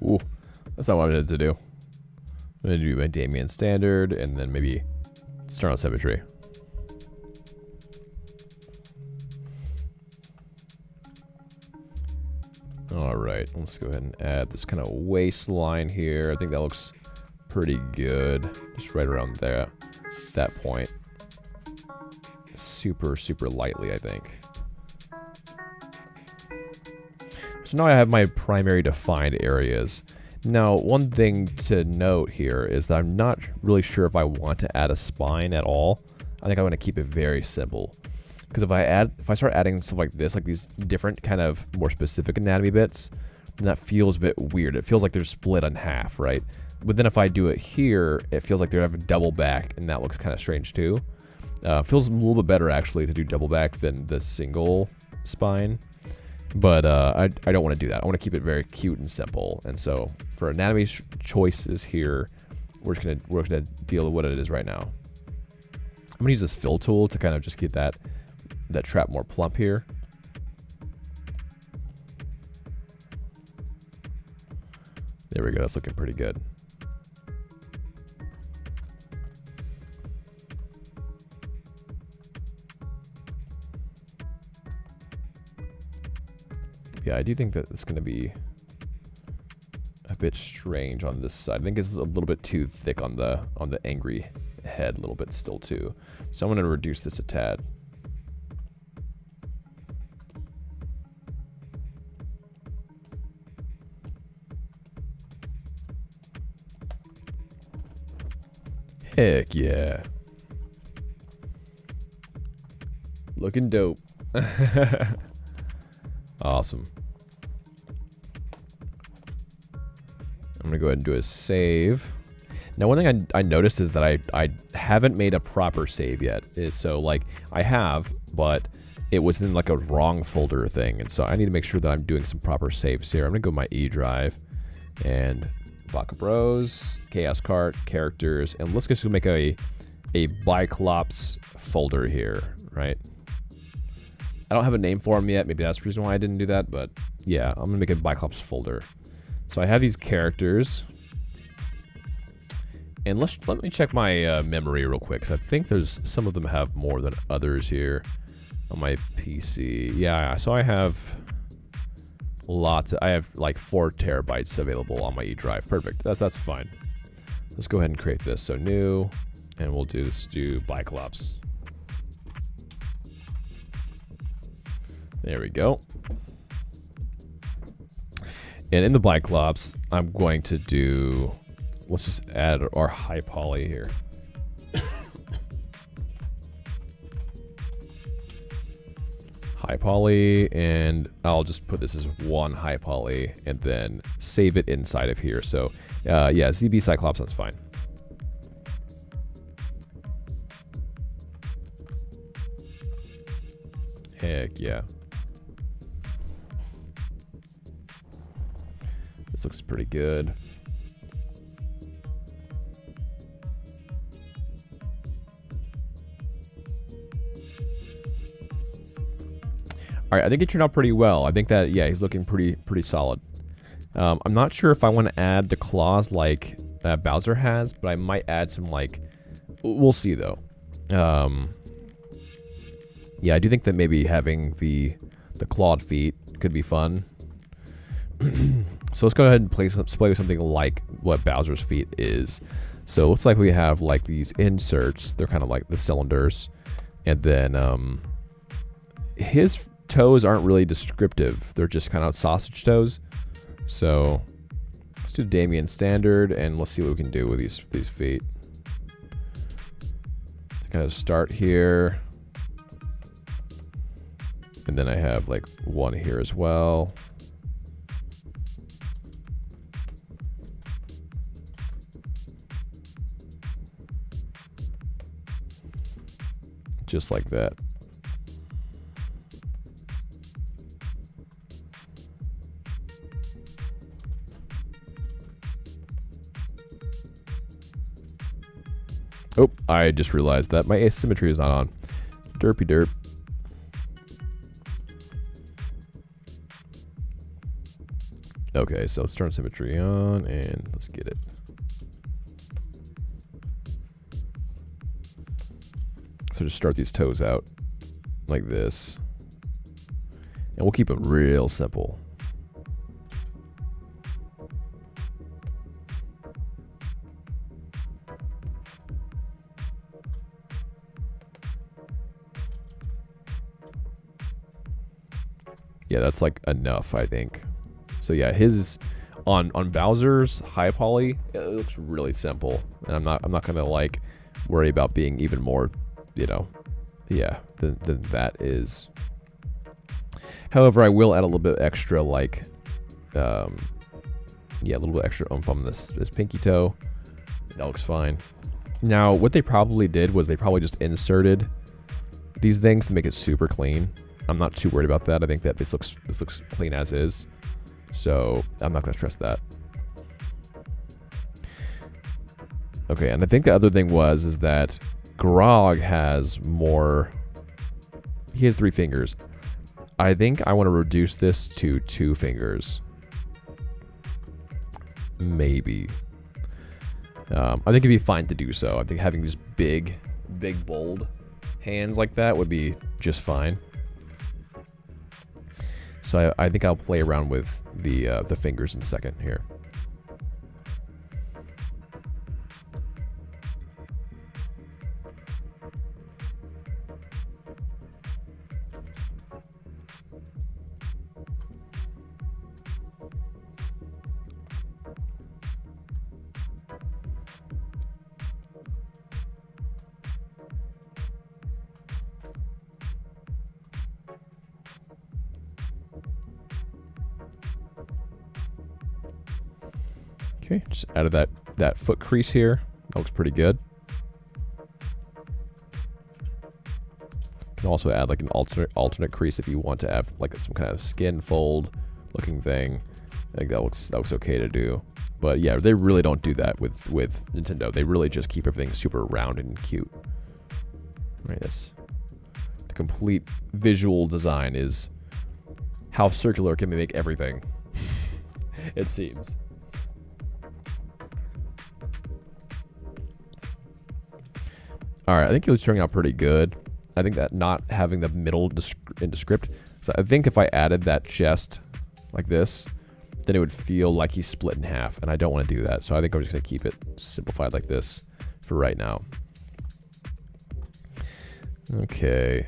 Ooh, that's not what I wanted to do. I'm going to do my Damien standard and then maybe start on symmetry. All right, let's go ahead and add this kind of waistline here. I think that looks pretty good. Just right around there, that point. Super, super lightly, I think. So now I have my primary defined areas. Now, one thing to note here is that I'm not really sure if I want to add a spine at all. I think I want to keep it very simple. Because if I start adding stuff like this, like these different kind of more specific anatomy bits, then that feels a bit weird. It feels like they're split in half, right? But then if I do it here, it feels like they have a double back, and that looks kind of strange too. Feels a little bit better actually to do double back than the single spine. But I don't want to do that. I want to keep it very cute and simple. And so for anatomy choices here, we're gonna deal with what it is right now. I'm gonna use this fill tool to kind of just get that trap more plump here. There we go. That's looking pretty good. Yeah, I do think that it's going to be a bit strange on this side. I think it's a little bit too thick on the angry head, a little bit still too. So I'm going to reduce this a tad. Heck yeah. Looking dope. Awesome. I'm gonna go ahead and do a save. Now, one thing I noticed is that I haven't made a proper save yet. So, like, I have, but it was in, like, a wrong folder thing. And so I need to make sure that I'm doing some proper saves here. I'm gonna go to my E drive and Baka Bros, ChaosKart, characters, and let's just make a Biclops folder here, right? I don't have a name for them yet. Maybe that's the reason why I didn't do that, but yeah, I'm gonna make a Biclops folder. So I have these characters, and let me check my memory real quick, because I think there's some of them have more than others here on my PC. Yeah, so I have lots. I have like 4 terabytes available on my E drive. Perfect. That's fine. Let's go ahead and create this. So new, and we'll do Biclops. There we go. And in the Biclops, I'm going to do, let's just add our high poly here. High poly, and I'll just put this as 1 high poly and then save it inside of here. So yeah, ZB Cyclops, that's fine. Heck yeah. This looks pretty good. All right, I think it turned out pretty well. I think that, yeah, he's looking pretty solid. I'm not sure if I want to add the claws like Bowser has, but I might add some, like, we'll see though. Yeah, I do think that maybe having the clawed feet could be fun. So let's go ahead and play with something like what Bowser's feet is. So it looks like we have like these inserts. They're kind of like the cylinders. And then his toes aren't really descriptive. They're just kind of sausage toes. So let's do Damien standard and let's see what we can do with these feet. Kind of start here. And then I have like 1 here as well. Just like that. Oh, I just realized that my asymmetry is not on. Derpy derp. Okay, so let's turn symmetry on and let's get it. So just start these toes out like this. And we'll keep it real simple. Yeah, that's like enough, I think. So yeah, his on Bowser's high poly, it looks really simple, and I'm not gonna like worry about being even more, you know, yeah, than that is. However, I will add a little bit extra, like, yeah, a little bit extra oomph on this pinky toe. That looks fine. Now, what they probably did was they probably just inserted these things to make it super clean. I'm not too worried about that. I think that this looks clean as is. So I'm not going to stress that. Okay, and I think the other thing is that Grog has more. He has 3 fingers. I think I want to reduce this to 2 fingers. Maybe. I think it'd be fine to do so. I think having these big, bold hands like that would be just fine. So I think I'll play around with the fingers in a second here. Okay, just added that foot crease here. That looks pretty good. You can also add like an alternate crease if you want to have like some kind of skin fold looking thing. I think that looks okay to do. But yeah, they really don't do that with Nintendo. They really just keep everything super round and cute. Right, that's the complete visual design is how circular can we make everything. It seems. Alright, I think it was turning out pretty good. I think that not having the middle in the script, so I think if I added that chest like this, then it would feel like he's split in half, and I don't want to do that. So I think I'm just going to keep it simplified like this for right now. Okay.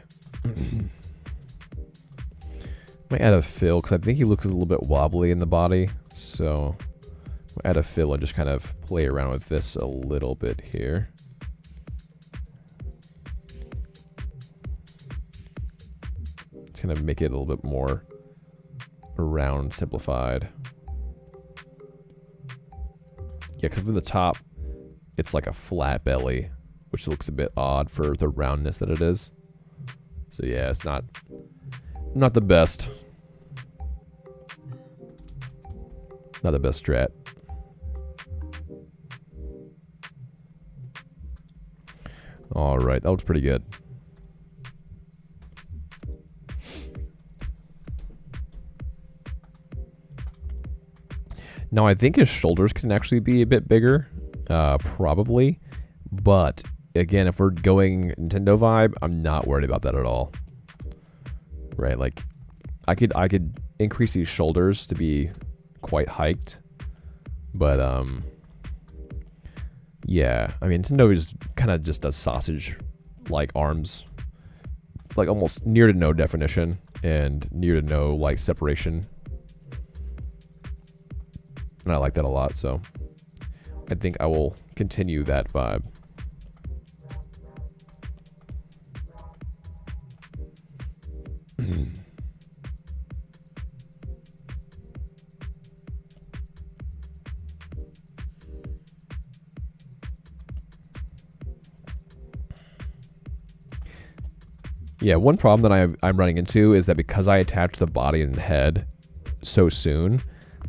Might add a fill, because I think he looks a little bit wobbly in the body. So we'll add a fill and just kind of play around with this a little bit here. Just kind of make it a little bit more round, simplified. Yeah, because from the top, it's like a flat belly, which looks a bit odd for the roundness that it is. So yeah, it's not the best. Not the best strat. All right, that looks pretty good. Now, I think his shoulders can actually be a bit bigger, probably. But, again, if we're going Nintendo vibe, I'm not worried about that at all. Right, like, I could increase these shoulders to be quite hiked. But, yeah, I mean, Nintendo kind of just does sausage-like arms. Like, almost near to no definition and near to no, like, separation. And I like that a lot, so I think I will continue that vibe. Yeah, one problem that I'm running into is that because I attach the body and head so soon,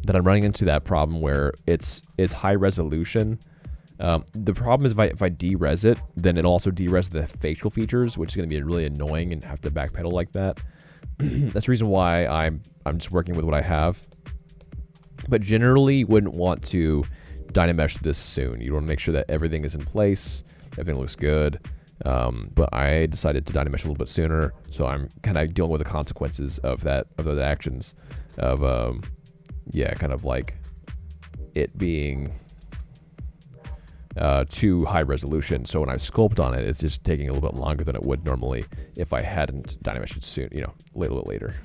that I'm running into that problem where it's high resolution. The problem is if I de-res it, then it'll also de-res the facial features, which is going to be really annoying and have to backpedal like that. That's the reason why I'm just working with what I have. But generally, you wouldn't want to Dynamesh this soon. You want to make sure that everything is in place, everything looks good. But I decided to Dynamesh a little bit sooner, so I'm kind of dealing with the consequences of those actions of yeah, kind of like it being too high resolution. So when I sculpt on it, it's just taking a little bit longer than it would normally if I hadn't Dynameshed it soon, you know, a little bit later.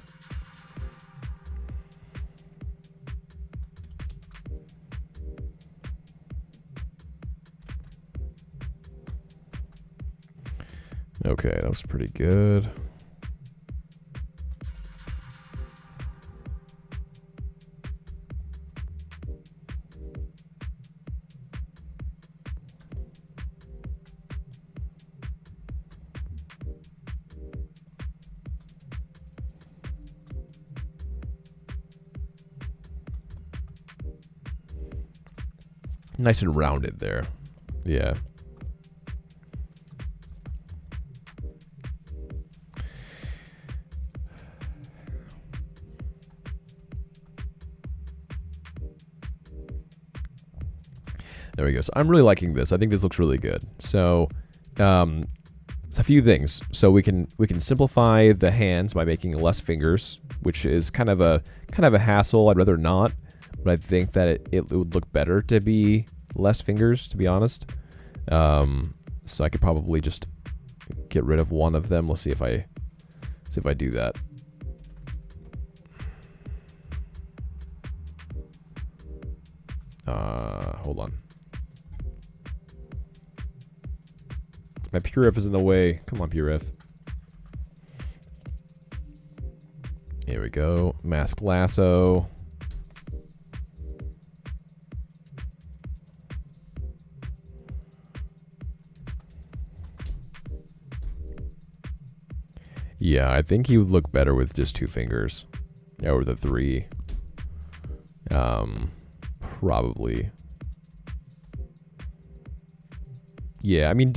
Okay, that was pretty good. Nice and rounded there. Yeah. There we go. So I'm really liking this. I think this looks really good. So, it's a few things. So we can simplify the hands by making less fingers, which is kind of a hassle. I'd rather not, but I think that it would look better to be less fingers, to be honest. So I could probably just get rid of one of them. Let's see if I do that. Hold on. My Purif is in the way. Come on, Purif. Here we go. Mask Lasso. Yeah, I think he would look better with just 2 fingers. Or the 3. Probably. Yeah, I mean,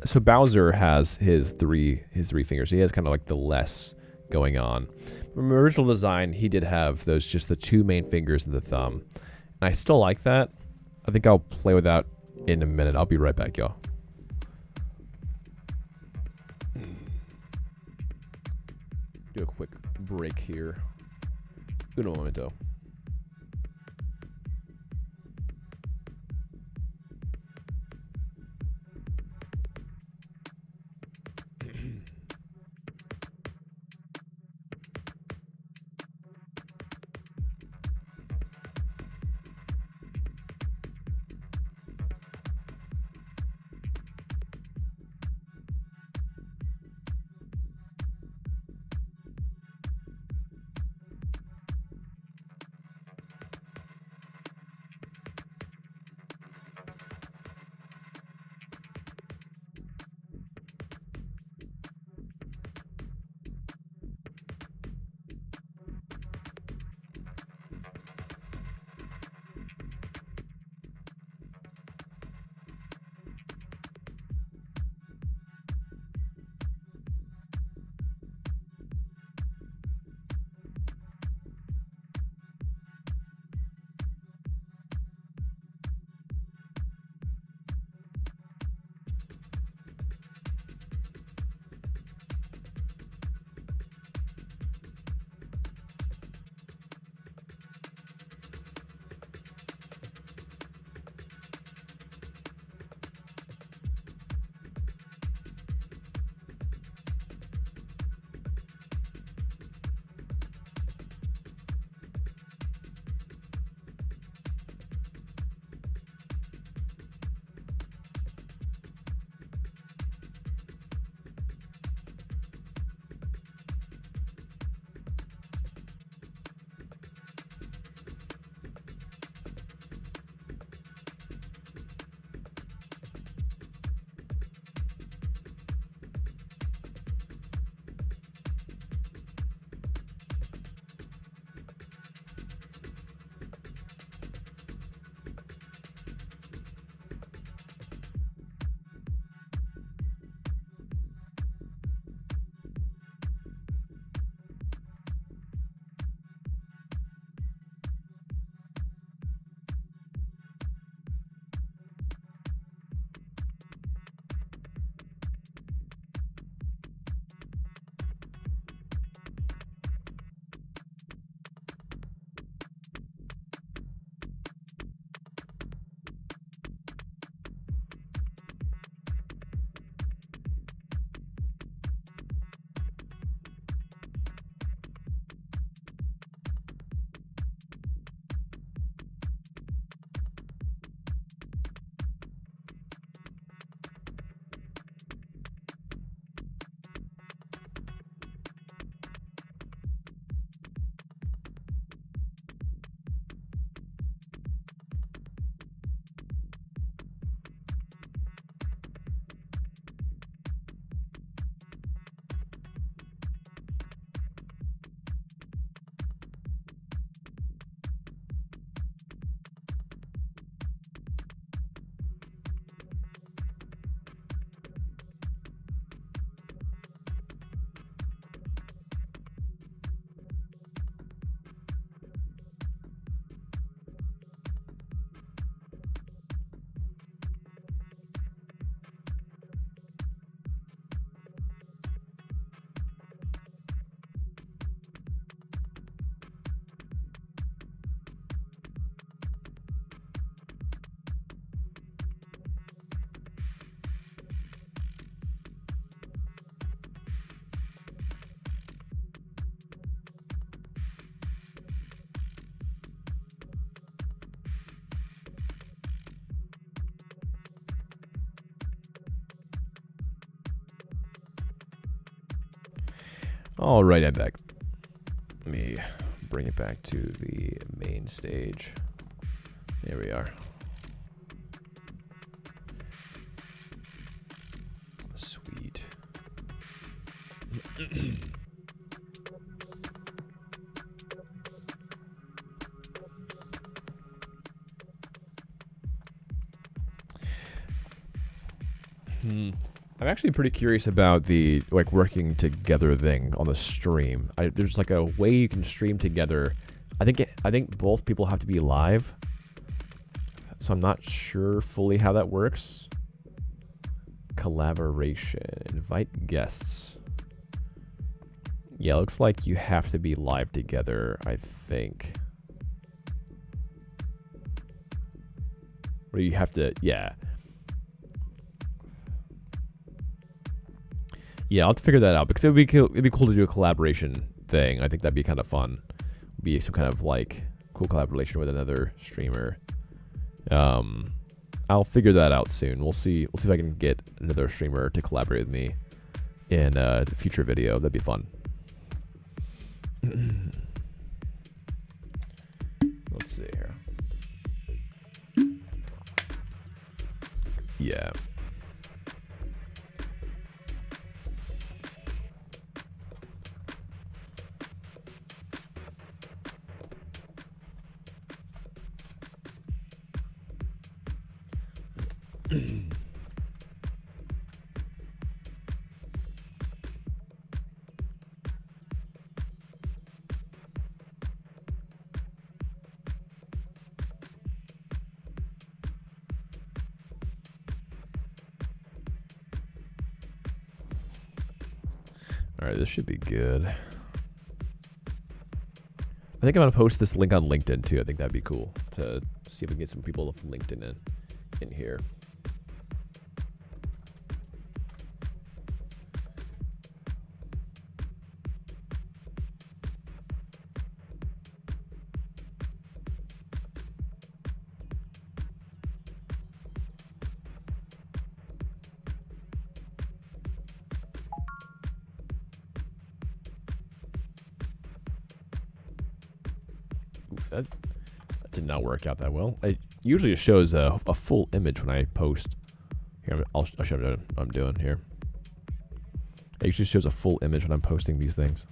so Bowser has his three fingers. So he has kind of like the less going on. From original design, he did have those just the 2 main fingers and the thumb. And I still like that. I think I'll play with that in a minute. I'll be right back, y'all. Do a quick break here. Uno momento. All right, I'm back. Let me bring it back to the main stage. There we are. Sweet. I'm actually pretty curious about the like working together thing on the stream. There's like a way you can stream together. I think both people have to be live. So I'm not sure fully how that works. Collaboration. Invite guests. Yeah, looks like you have to be live together, I think. Or you have to, yeah. Yeah, I'll have to figure that out because it'd be cool to do a collaboration thing. I think that'd be kind of fun. Be some kind of like cool collaboration with another streamer. I'll figure that out soon. We'll see if I can get another streamer to collaborate with me in a future video. That'd be fun. Let's see here. Yeah. Alright, this should be good. I think I'm going to post this link on LinkedIn too. I think that'd be cool to see if we can get some people from LinkedIn in here. That did not work out that well. It usually shows a full image when I post. Here, I'll show you what I'm doing here. It usually shows a full image when I'm posting these things.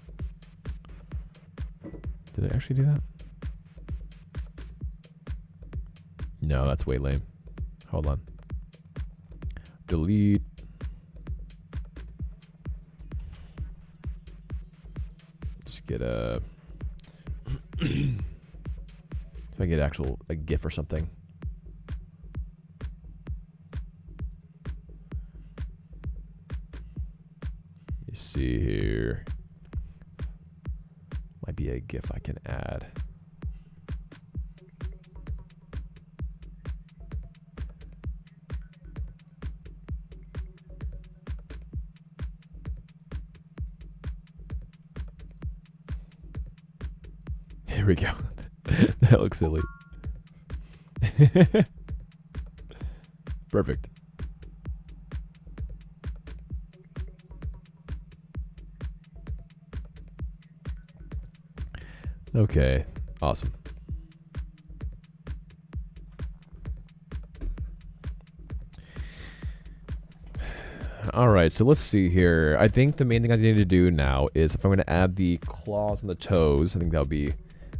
Did it actually do that? No, that's way lame. Hold on. Delete. Just get a... If I get a GIF or something. You see here. Might be a GIF I can add. Here we go. That looks silly. Perfect. Okay, awesome. All right, so let's see here. I think the main thing I need to do now is if I'm going to add the claws and the toes, I think that'll be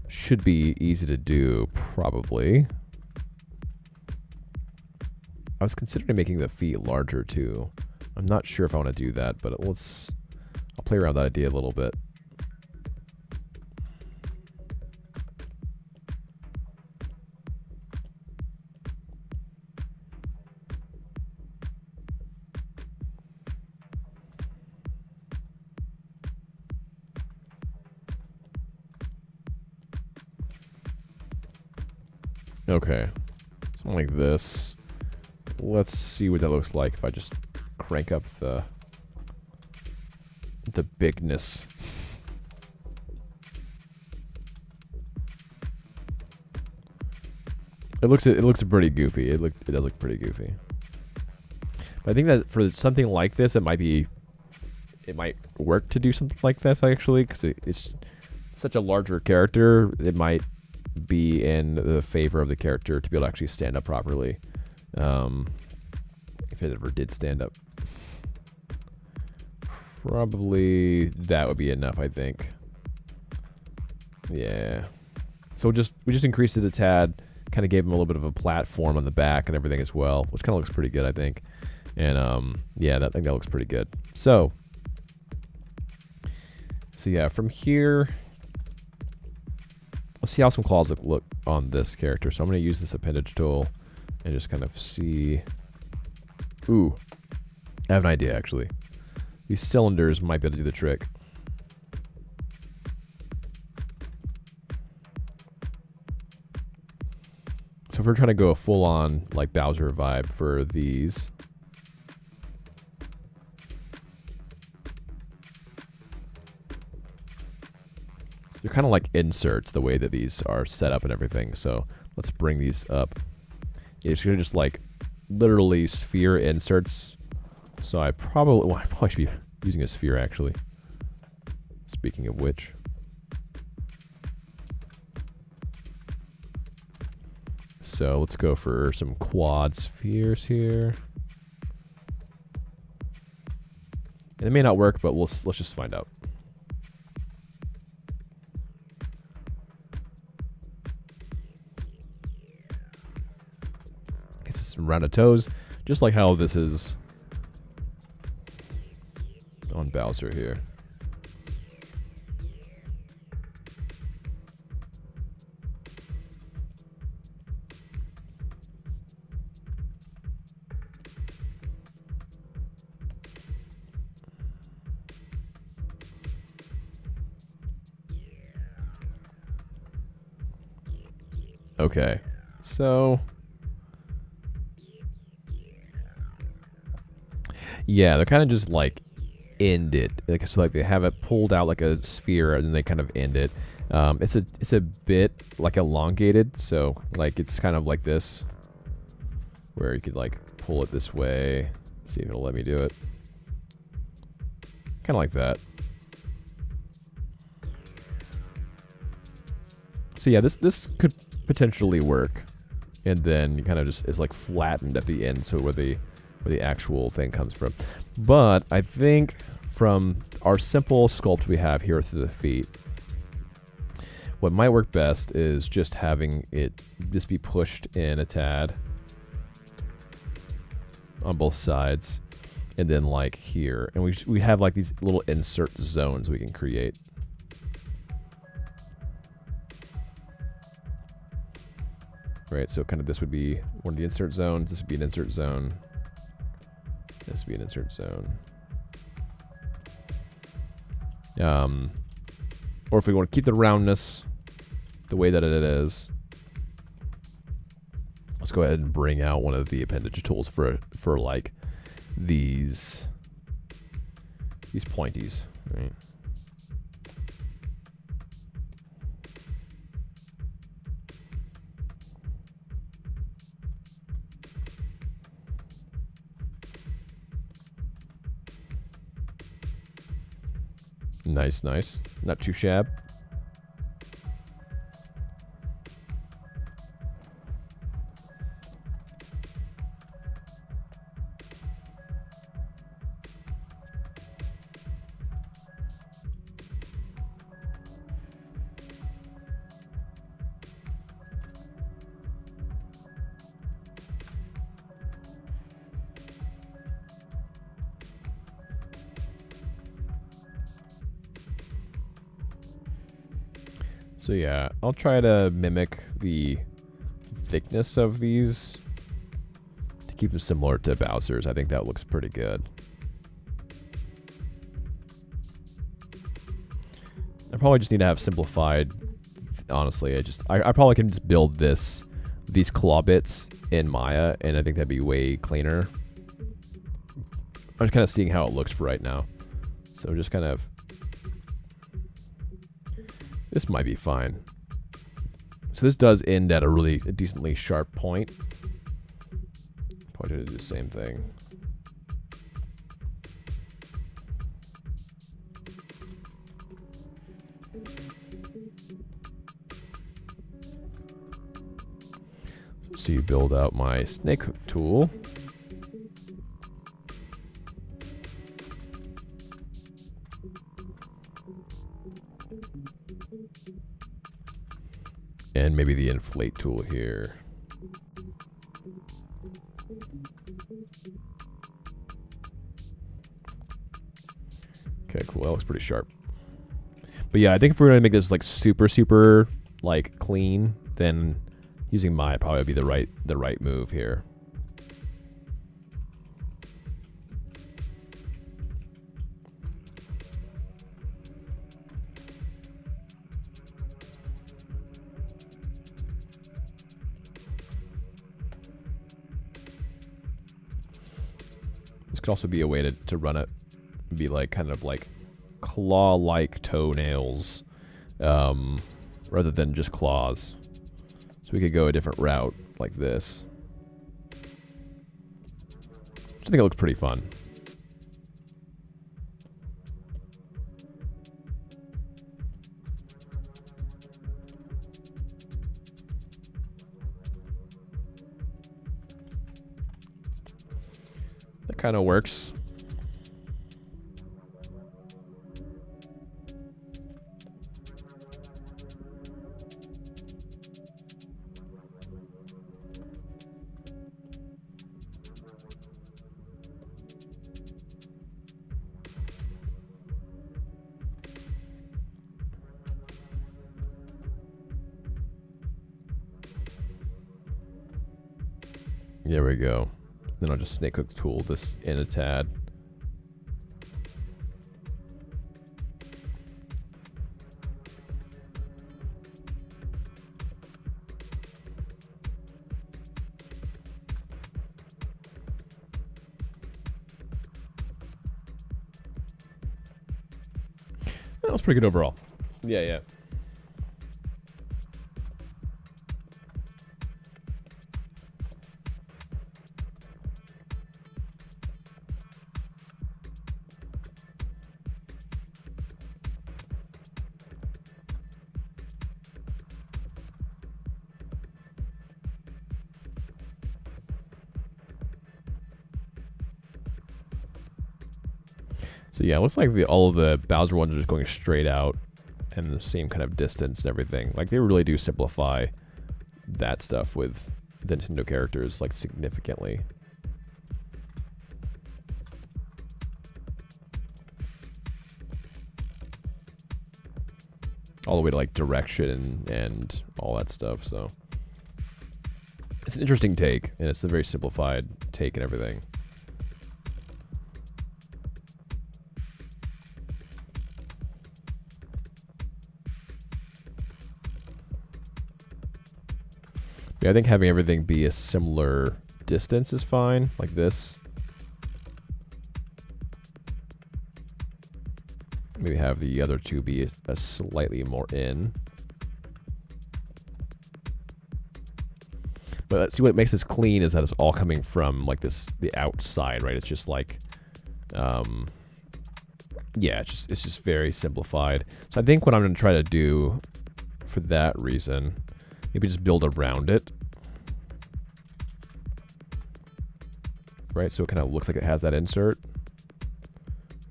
should be easy to do, probably. I was considering making the feet larger too. I'm not sure if I want to do that, but I'll play around with that idea a little bit. Okay, something like this. Let's see what that looks like if I just crank up the bigness. It looks pretty goofy. It does look pretty goofy. But I think that for something like this, it might work to do something like this actually, because it's such a larger character. It might be in the favor of the character to be able to actually stand up properly, if it ever did stand up. Probably that would be enough, I think. Yeah. So we just increased it a tad, kind of gave him a little bit of a platform on the back and everything as well, which kind of looks pretty good, I think. And yeah, I think that looks pretty good. So yeah, from here, let's see how some claws look on this character. So I'm going to use this appendage tool and just kind of see. Ooh, I have an idea actually. These cylinders might be able to do the trick. So if we're trying to go a full-on like Bowser vibe for these, they're kind of like inserts the way that these are set up and everything. So let's bring these up. Yeah, it's just like literally sphere inserts. So I probably should be using a sphere actually. Speaking of which. So let's go for some quad spheres here. And it may not work, but let's just find out. It's some rounded toes, just like how this is on Bowser here. Okay, so yeah, they're kind of just like end it. Like, so like they have it pulled out like a sphere and then they kind of end it. It's a bit like elongated, so like it's kind of like this, where you could like pull it this way. Let's see if it'll let me do it. Kind of like that. So yeah, this could potentially work, and then you kind of just is like flattened at the end, so where the actual thing comes from. But I think from our simple sculpt we have here through the feet, what might work best is just having it just be pushed in a tad on both sides, and then like here, and we have like these little insert zones we can create. Right, so kind of this would be one of the insert zones. This would be an insert zone. This would be an insert zone. Or if we want to keep the roundness the way that it is, let's go ahead and bring out one of the appendage tools for like these pointies, right? Nice, nice. Not too shabby. So yeah, I'll try to mimic the thickness of these to keep them similar to Bowser's. I think that looks pretty good. I probably just need to have simplified. Honestly, I probably can just build these claw bits in Maya, and I think that'd be way cleaner. I'm just kind of seeing how it looks for right now. So just kind of. This might be fine. So this does end at a decently sharp point. Probably gonna do the same thing. So you build out my snake hook tool. And maybe the inflate tool here. Okay, cool. That looks pretty sharp. But yeah, I think if we're gonna make this like super like clean, then using Maya probably would be the right move here. This could also be a way to run it, be like kind of like claw-like toenails, rather than just claws. So we could go a different route like this. I think it looks pretty fun. That kind of works. There we go. Then I'll just snake hook the tool this in a tad. That was pretty good overall. Yeah. So yeah, it looks like all of the Bowser ones are just going straight out and the same kind of distance and everything. Like they really do simplify that stuff with the Nintendo characters like significantly. All the way to like direction and all that stuff. So it's an interesting take, and it's a very simplified take and everything. Yeah, I think having everything be a similar distance is fine, like this. Maybe have the other two be a slightly more in. But see, what makes this clean is that it's all coming from like this, the outside, right? It's just like, yeah, it's just very simplified. So I think what I'm going to try to do for that reason, maybe just build around it. Right, so it kind of looks like it has that insert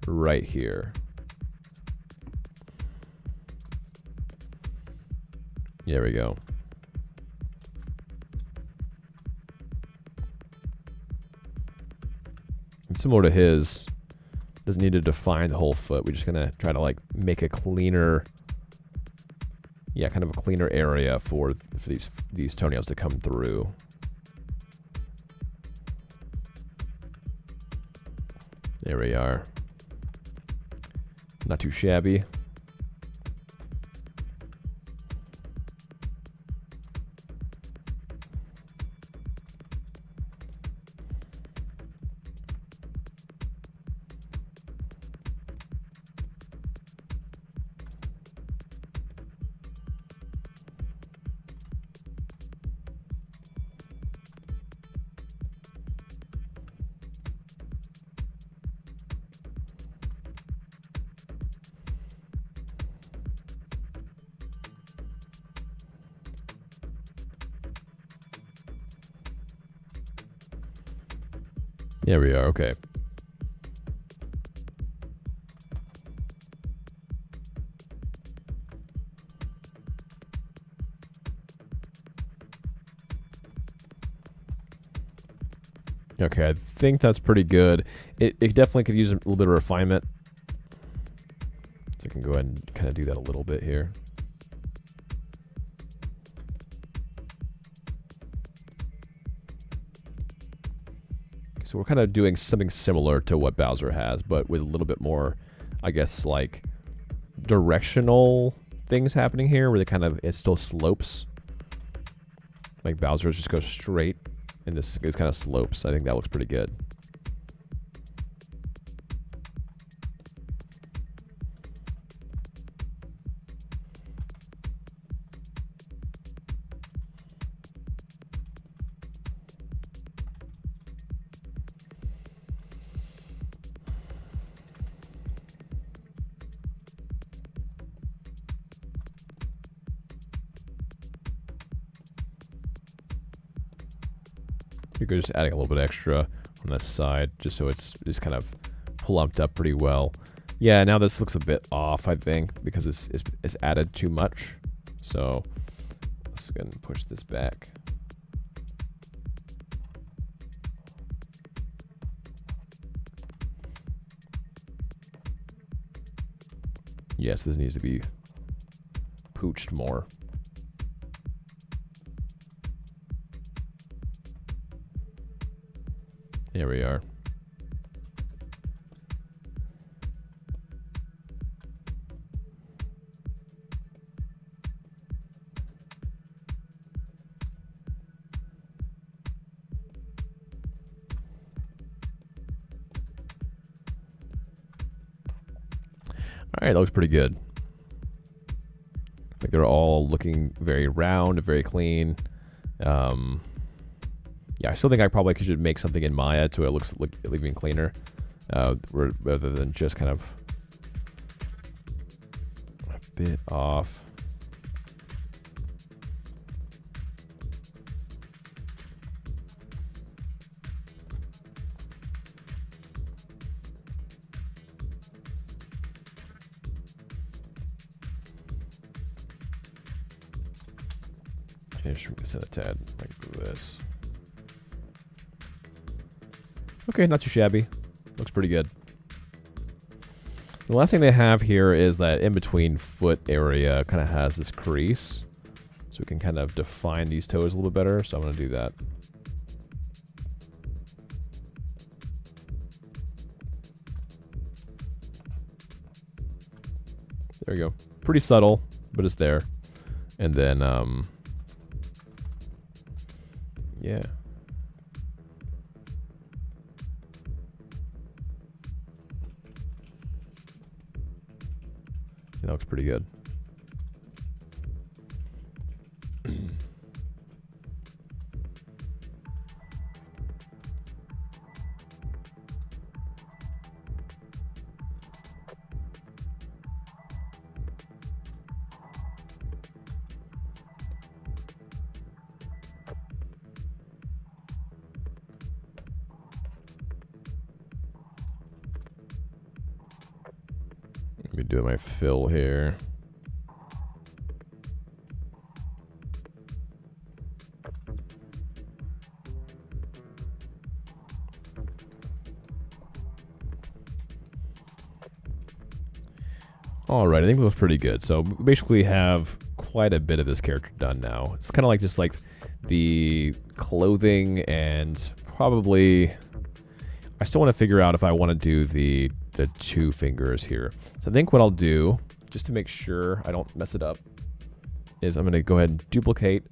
right here. There we go. And similar to his, doesn't need to define the whole foot. We're just gonna try to like make a cleaner, yeah, kind of a cleaner area for these toenails to come through. There we are. Not too shabby. There we are, okay. Okay, I think that's pretty good. It definitely could use a little bit of refinement. can go ahead and kind of do that a little bit here. So we're kind of doing something similar to what Bowser has, but with a little bit more, I guess, like directional things happening here, where it still slopes. Like Bowser's just goes straight, and this is kind of slopes. I think that looks pretty good. You're just adding a little bit extra on this side, just so it's just kind of plumped up pretty well. Yeah, now this looks a bit off, I think, because it's added too much. So let's go ahead and push this back. Yes, this needs to be pooched more. There we are. All right, that looks pretty good. Like they're all looking very round, very clean. Yeah, I still think I probably should make something in Maya so it looks even cleaner, rather than just kind of a bit off. Yeah, shrink this in a tad, like this. Okay, not too shabby. Looks pretty good. The last thing they have here is that in-between foot area kind of has this crease. So we can kind of define these toes a little bit better. So I'm going to do that. There we go. Pretty subtle, but it's there. And then, yeah. That looks pretty good. Let me do my fill here. Alright, I think it was pretty good. So we basically have quite a bit of this character done now. It's kind of like just like the clothing and probably... I still want to figure out if I want to do the two fingers here. So I think what I'll do, just to make sure I don't mess it up, is I'm going to go ahead and duplicate.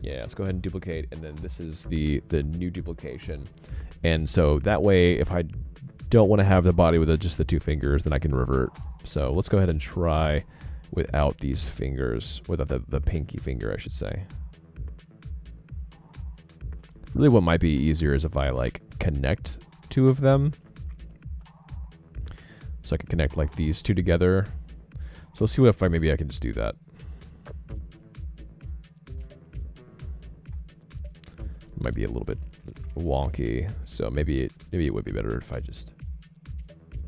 Yeah, let's go ahead and duplicate, and then this is the new duplication. And so that way, if I don't want to have the body with just the two fingers, then I can revert. So let's go ahead and try without these fingers, without the pinky finger, I should say. Really what might be easier is if I like connect two of them. So I can connect like these two together. So let's see what if maybe I can just do that. Might be a little bit wonky, so maybe it would be better if I just...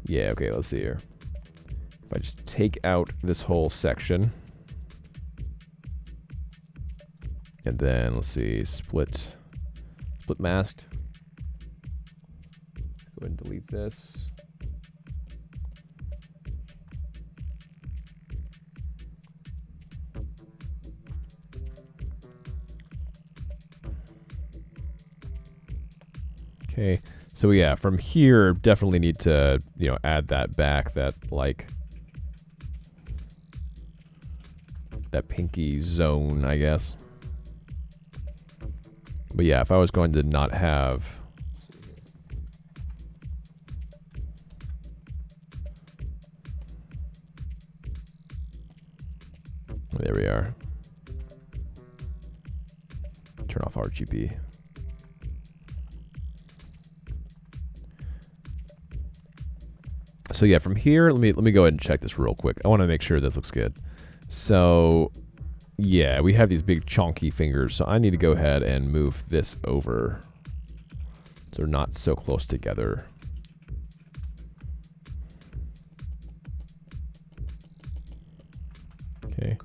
Yeah, okay, let's see here. If I just take out this whole section. And then, let's see, split masked. Go ahead and delete this. Okay, so yeah, from here, definitely need to, you know, add that back, that, like, that pinky zone, I guess. But yeah, if I was going to not have... There we are. Turn off RGB. So yeah, from here, let me go ahead and check this real quick. I want to make sure this looks good. So yeah, we have these big chunky fingers, so I need to go ahead and move this over so they're not so close together. Okay.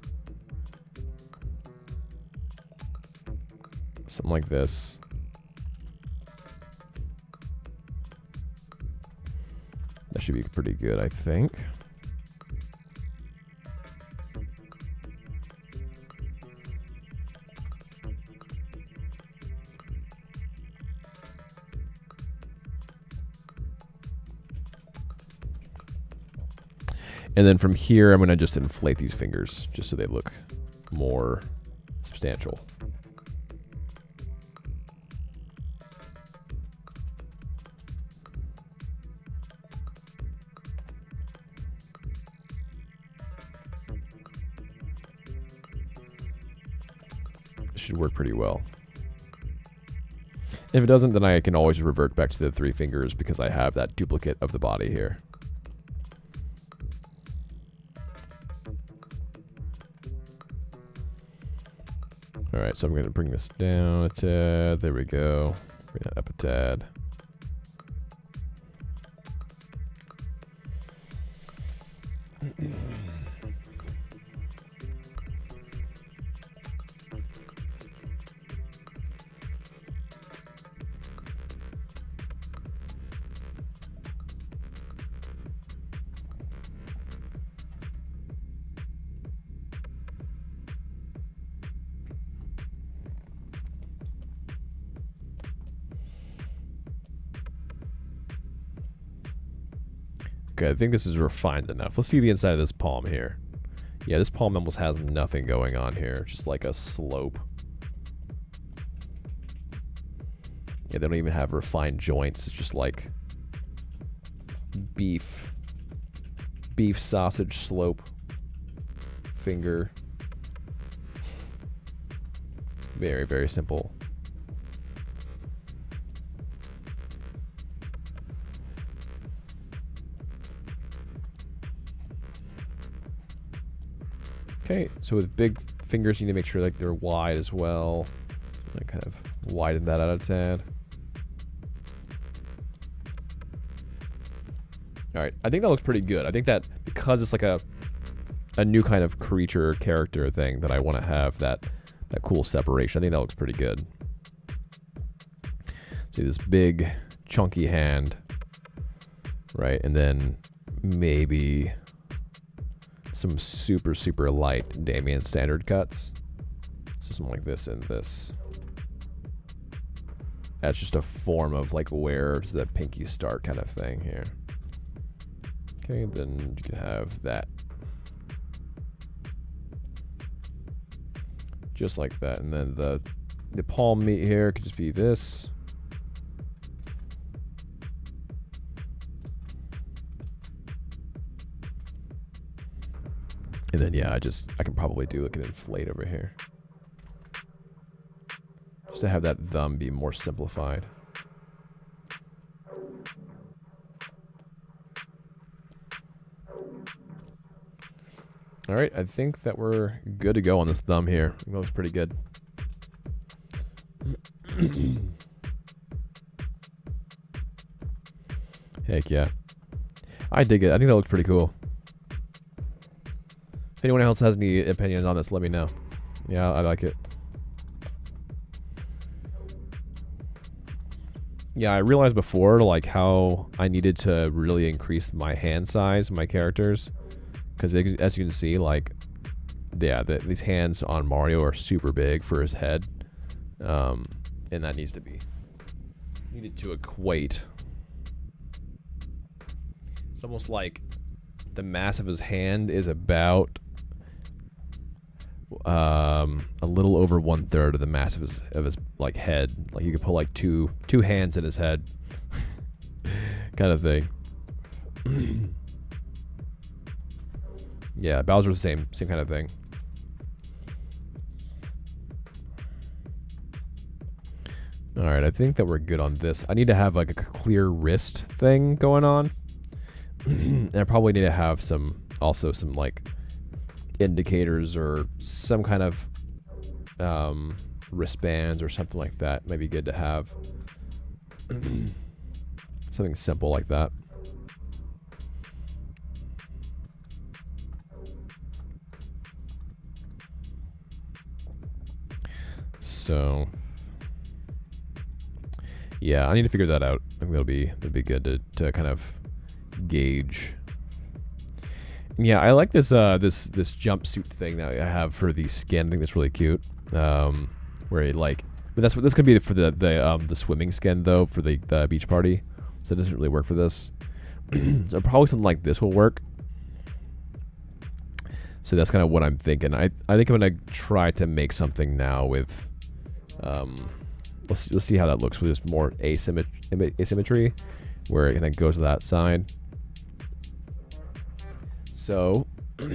Something like this. That should be pretty good, I think. And then from here, I'm going to just inflate these fingers just so they look more substantial. This should work pretty well. If it doesn't, then I can always revert back to the 3 fingers because I have that duplicate of the body here. Alright, so I'm going to bring this down a tad. There we go. Bring that up a tad. Okay, I think this is refined enough. Let's see the inside of this palm here. Yeah, this palm almost has nothing going on here. Just like a slope. Yeah, they don't even have refined joints. It's just like beef sausage slope finger. Very, very simple. Okay, so with big fingers, you need to make sure like they're wide as well. I kind of widen that out a tad. All right, I think that looks pretty good. I think that because it's like a new kind of creature character thing that I want to have that cool separation. I think that looks pretty good. See this big chunky hand, right? And then maybe some super, super light Damien standard cuts. So something like this and this. That's just a form of like where does the pinky start kind of thing here. Okay, then you can have that. Just like that. And then the palm meat here could just be this. And then yeah, I can probably do like an inflate over here. Just to have that thumb be more simplified. All right, I think that we're good to go on this thumb here. It looks pretty good. Heck yeah. I dig it. I think that looks pretty cool. If anyone else has any opinions on this, let me know. Yeah, I like it. Yeah, I realized before like how I needed to really increase my hand size, my characters. Because as you can see, like, yeah, these hands on Mario are super big for his head. And that needs to be need it to equate. It's almost like the mass of his hand is about a little over 1/3 of the mass of his like head. Like you could put like two hands in his head, kind of thing. Yeah, Bowser's the same kind of thing. All right, I think that we're good on this. I need to have like a clear wrist thing going on. And I probably need to have also some like indicators or some kind of wristbands or something like that. Might be good to have. Something simple like that. So yeah, I need to figure that out. I think that'll be good to kind of gauge. And yeah, I like this this jumpsuit thing that I have for the skin. I think that's really cute. Where it like, but that's what this could be for the swimming skin though for the beach party. So it doesn't really work for this. So probably something like this will work. So that's kind of what I'm thinking. I think I'm gonna try to make something now with let's see how that looks with just more asymmetry, where it kind of goes to that side. So what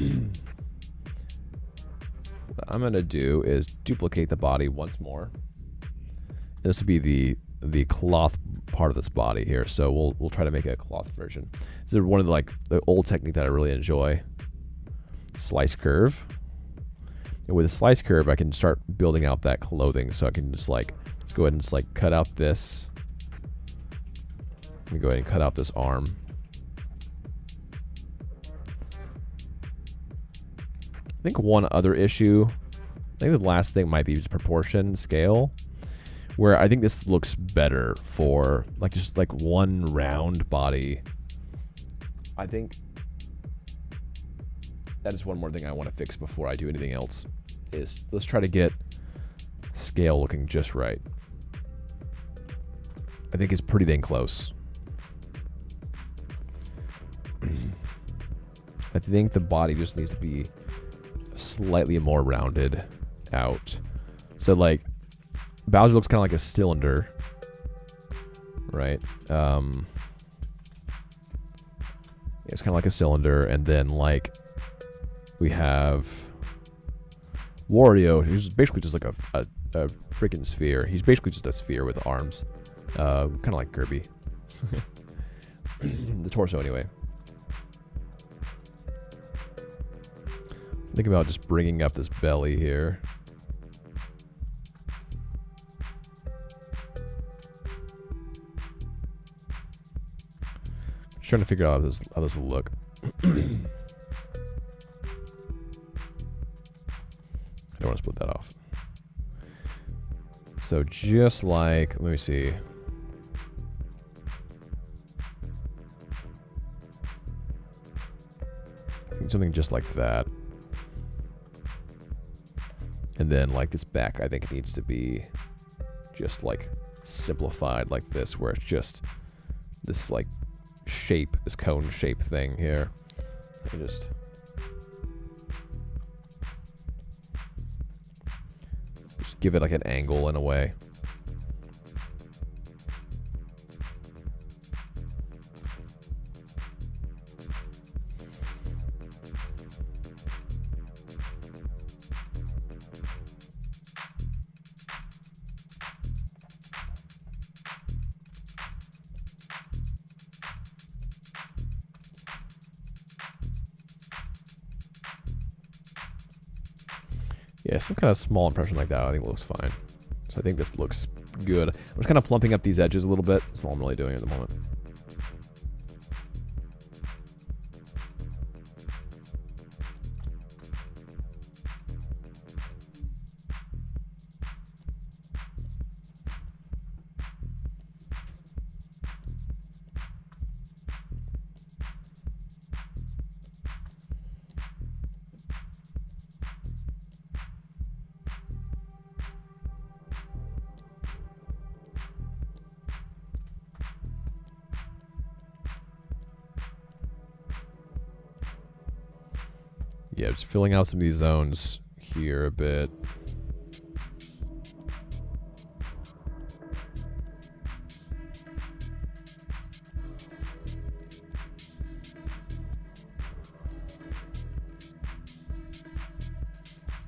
I'm gonna do is duplicate the body once more. This will be the cloth part of this body here. So we'll try to make a cloth version. This is one of the old technique that I really enjoy. Slice curve. And with a slice curve, I can start building out that clothing. So I can just let's go ahead and just cut out this. Let me go ahead and cut out this arm. I think one other issue, I think the last thing might be just proportion scale, where I think this looks better for just one round body. I think that is one more thing I want to fix before I do anything else, is let's try to get scale looking just right. I think it's pretty dang close. I think the body just needs to be slightly more rounded out. So Bowser looks kind of like a cylinder, right? It's kind of like a cylinder, and then we have Wario, who's basically just a freaking sphere. He's basically just a sphere with arms, kind of like Kirby. The torso, anyway. Think about just bringing up this belly here. Just trying to figure out how this will look. I don't want to split that off. So just let me see. Something just like that. And then this back, I think it needs to be just simplified like this, where it's just this shape, this cone shape thing here. I just give it an angle in a way. Yeah, some kind of small impression like that I think looks fine. So I think this looks good. I'm just kind of plumping up these edges a little bit. That's all I'm really doing at the moment. Yeah, just filling out some of these zones here a bit.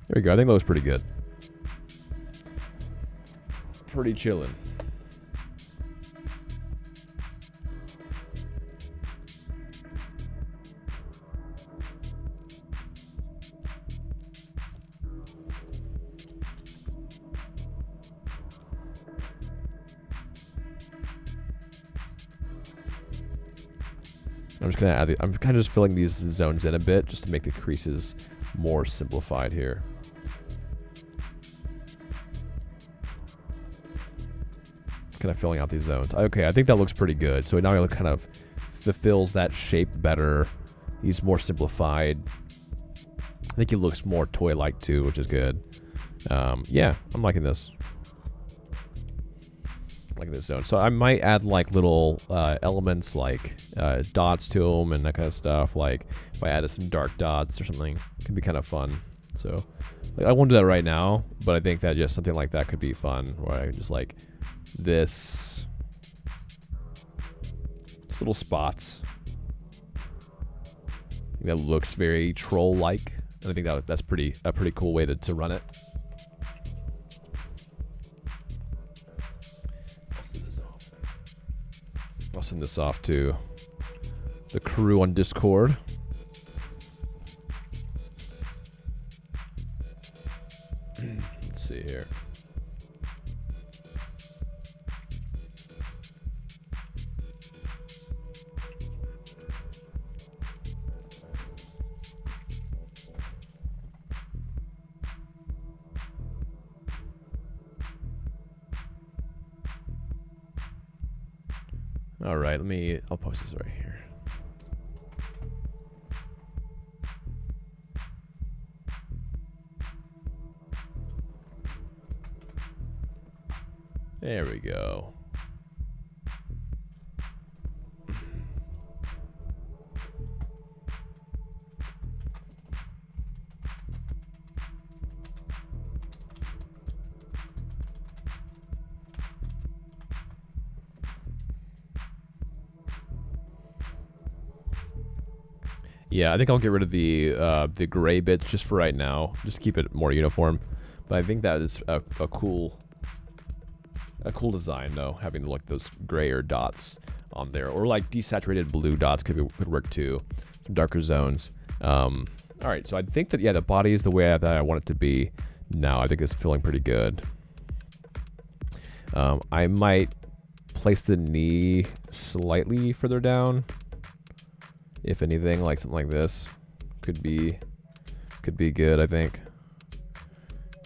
There we go. I think that was pretty good. Pretty chillin'. I'm just gonna add I'm kind of just filling these zones in a bit just to make the creases more simplified here. Kind of filling out these zones. Okay, I think that looks pretty good. So now it kind of fulfills that shape better. He's more simplified. I think he looks more toy-like too, which is good. Yeah, I'm liking this. Like this zone. So I might add like little elements like dots to them and that kind of stuff. Like if I added some dark dots or something, it could be kind of fun. So like, I won't do that right now, but I think that just something like that could be fun. Where I can just like this, just little spots. That looks very troll-like, and I think that's a pretty cool way to run it. I'll send this off to the crew on Discord. Let's see here. All right, I'll post this right here. There we go. Yeah, I think I'll get rid of the gray bits just for right now. Just keep it more uniform. But I think that is a cool design though, having like those grayer dots on there, or like desaturated blue dots could work too. Some darker zones. All right, so I think that the body is the way that I want it to be now. I think it's feeling pretty good. I might place the knee slightly further down. If anything, like something like this could be good, I think.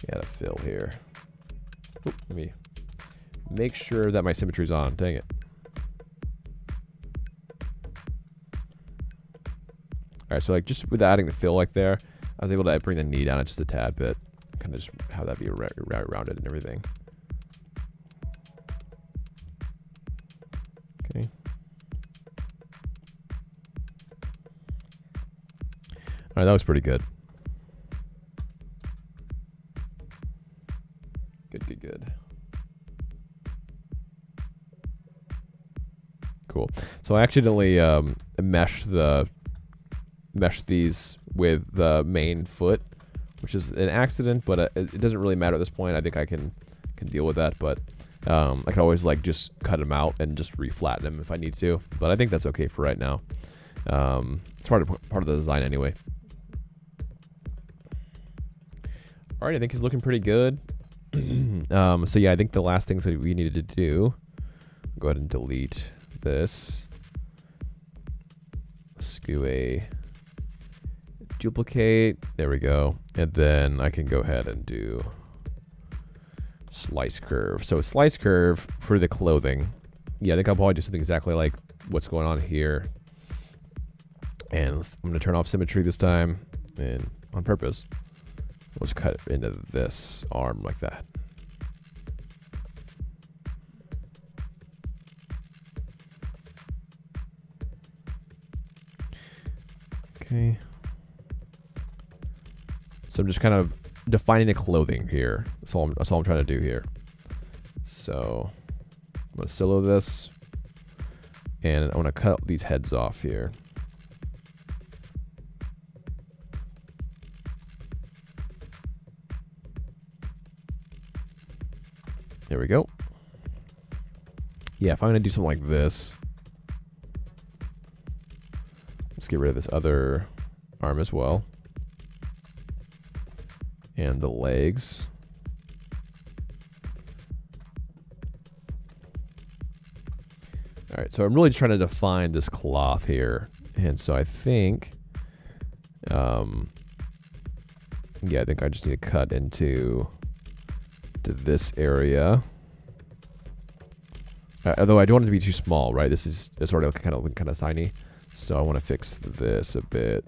Yeah, to fill here. Oop, let me make sure that my symmetry's on. Dang it. Alright, so like just with adding the fill like there, I was able to bring the knee down just a tad bit. Kind of just have that be rounded and everything. Okay. Alright, that was pretty good. Good. Cool. So I accidentally meshed these with the main foot, which is an accident, but it doesn't really matter at this point. I think I can deal with that, but I can always like just cut them out and just reflatten them if I need to. But I think that's okay for right now. It's part of the design anyway. All right, I think he's looking pretty good. So yeah, I think the last things that we needed to do, go ahead and delete this. Let's do a duplicate. There we go. And then I can go ahead and do slice curve. So slice curve for the clothing. Yeah, I think I'll probably do something exactly like what's going on here. And I'm going to turn off symmetry this time, and on purpose. Let's cut into this arm like that. Okay. So I'm just kind of defining the clothing here. That's all I'm trying to do here. So I'm going to silo this. And I want to cut these heads off here. There we go. Yeah, if I'm going to do something like this, let's get rid of this other arm as well. And the legs. All right, so I'm really trying to define this cloth here. And so I think, yeah, I think I just need to cut into this area. Although I don't want it to be too small, right? This is sort of kind of tiny. So I want to fix this a bit.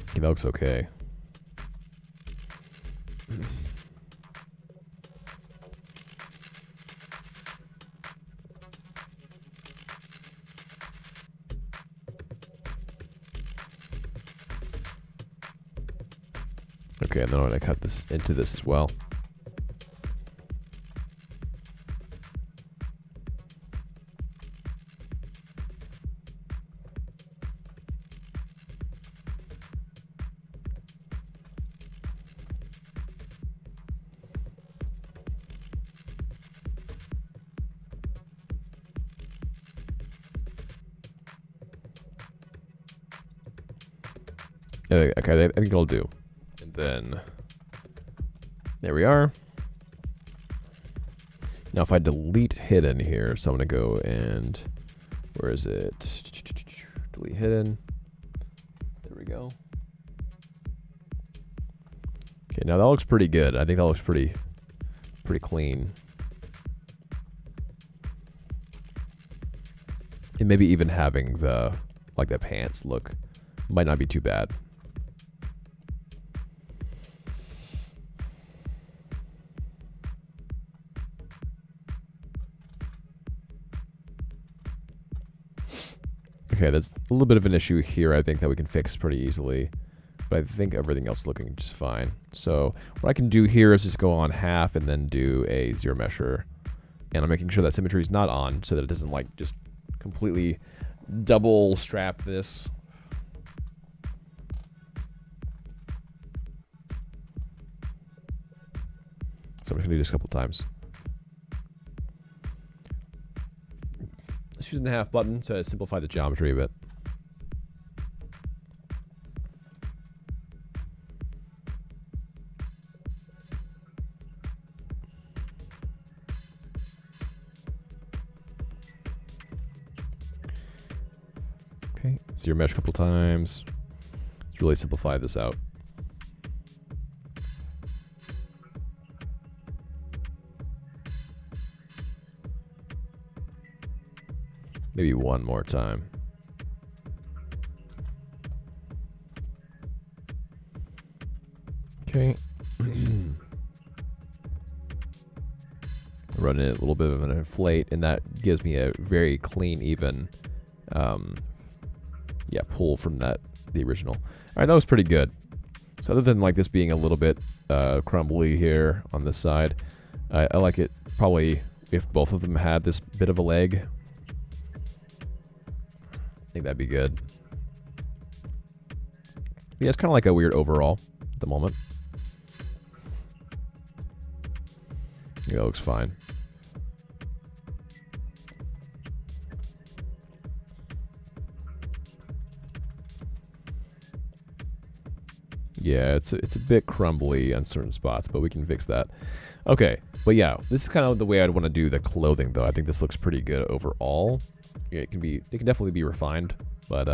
Okay, that looks okay. Okay, and then I'm going to cut this into this as well. Okay, I think it'll do. And then there we are. Now if I delete hidden here, so I'm gonna go and where is it? Delete hidden. There we go. Okay, now that looks pretty good. I think that looks pretty clean. And maybe even having the pants look might not be too bad. Okay, that's a little bit of an issue here, I think, that we can fix pretty easily. But I think everything else is looking just fine. So what I can do here is just go on half and then do a zero mesher. And I'm making sure that symmetry is not on so that it doesn't like just completely double strap this. So I'm just going to do this a couple times. Just using the half button to simplify the geometry a bit. Okay, zero mesh a couple times. Let's really simplify this out. Maybe one more time. Okay. Running it a little bit of an inflate, and that gives me a very clean, even, yeah, pull from the original. All right, that was pretty good. So other than like this being a little bit crumbly here on this side, I like it probably if both of them had this bit of a leg. I think that'd be good. Yeah, it's kind of like a weird overall at the moment. Yeah, that looks fine. Yeah, it's a bit crumbly on certain spots, but we can fix that. Okay, but yeah, this is kind of the way I'd want to do the clothing, though. I think this looks pretty good overall. Yeah, it can definitely be refined, but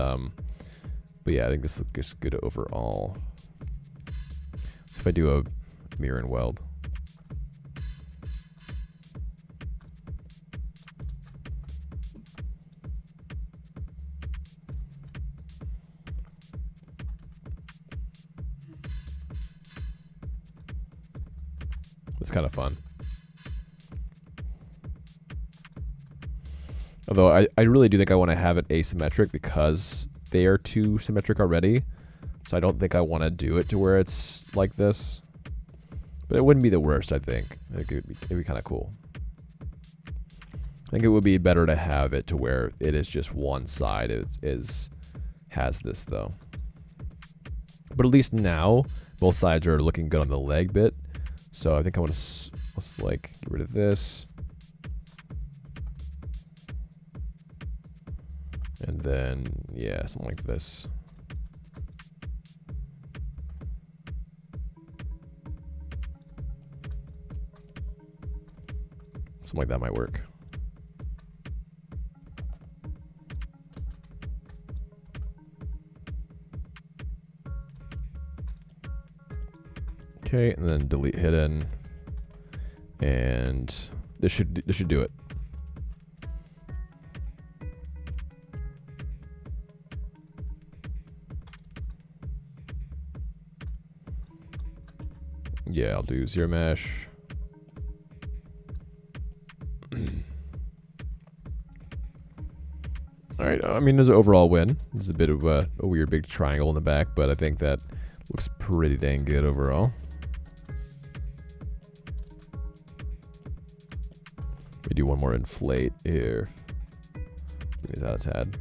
yeah, I think this looks good overall. So if I do a mirror and weld. It's kind of fun. Although I really do think I want to have it asymmetric because they are too symmetric already. So I don't think I want to do it to where it's like this. But it wouldn't be the worst, I think. I think it'd be kind of cool. I think it would be better to have it to where it is just one side has this though. But at least now, both sides are looking good on the leg bit. So I think I want to, let's like get rid of this. And then, yeah, something like this. Something like that might work. Okay, and then delete hidden, and this should do it. Yeah, I'll do zero mesh. All right, I mean, there's an overall win. There's a bit of a weird big triangle in the back, but I think that looks pretty dang good overall. We do one more inflate here. Is that a tad?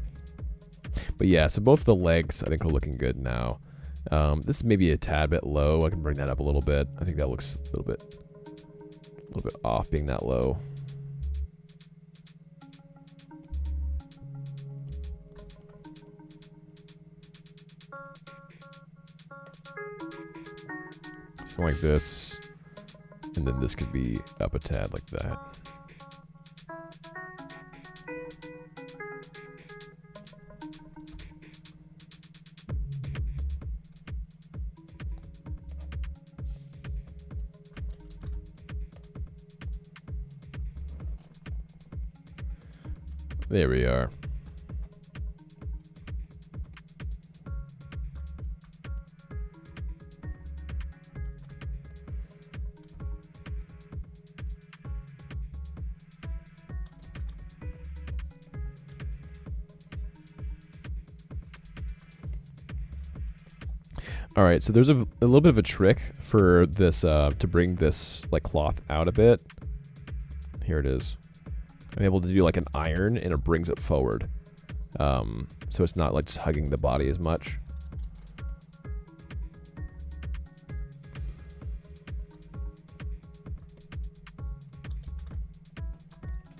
But yeah, so both the legs I think are looking good now. This is maybe a tad bit low. I can bring that up a little bit. I think that looks a little bit off being that low. Something like this, and then this could be up a tad like that. There we are. All right, so there's a little bit of a trick for this to bring this like cloth out a bit. Here it is. I'm able to do like an iron, and it brings it forward, so it's not like just hugging the body as much.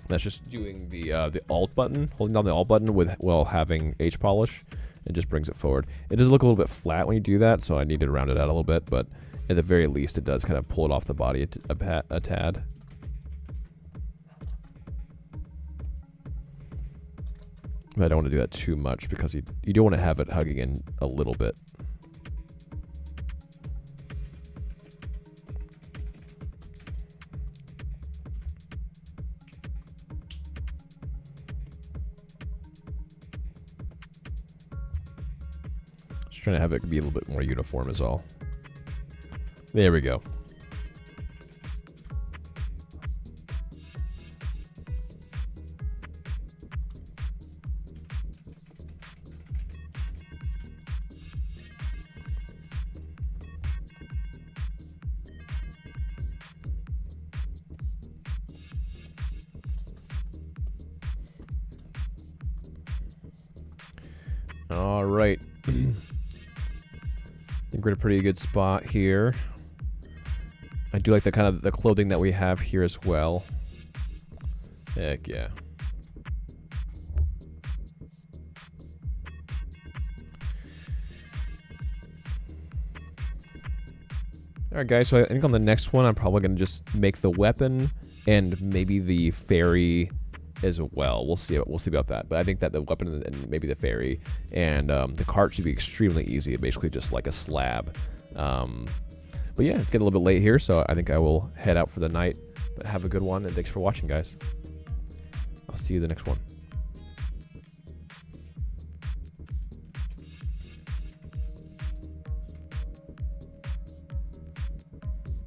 That's just doing the Alt button, holding down the Alt button while having H polish. It just brings it forward. It does look a little bit flat when you do that, so I need to round it out a little bit, but at the very least, it does kind of pull it off the body a tad. But I don't want to do that too much because you don't want to have it hugging in a little bit. Trying to have it be a little bit more uniform is all. There we go. All right. I think we're in a pretty good spot here. I do like the kind of the clothing that we have here as well. Heck yeah. Alright guys, so I think on the next one I'm probably going to just make the weapon and maybe the fairy as well. We'll see about that. But I think that the weapon and maybe the fairy and the cart should be extremely easy. Basically just like a slab. But yeah, it's getting a little bit late here, so I think I will head out for the night. But have a good one, and thanks for watching, guys. I'll see you the next one.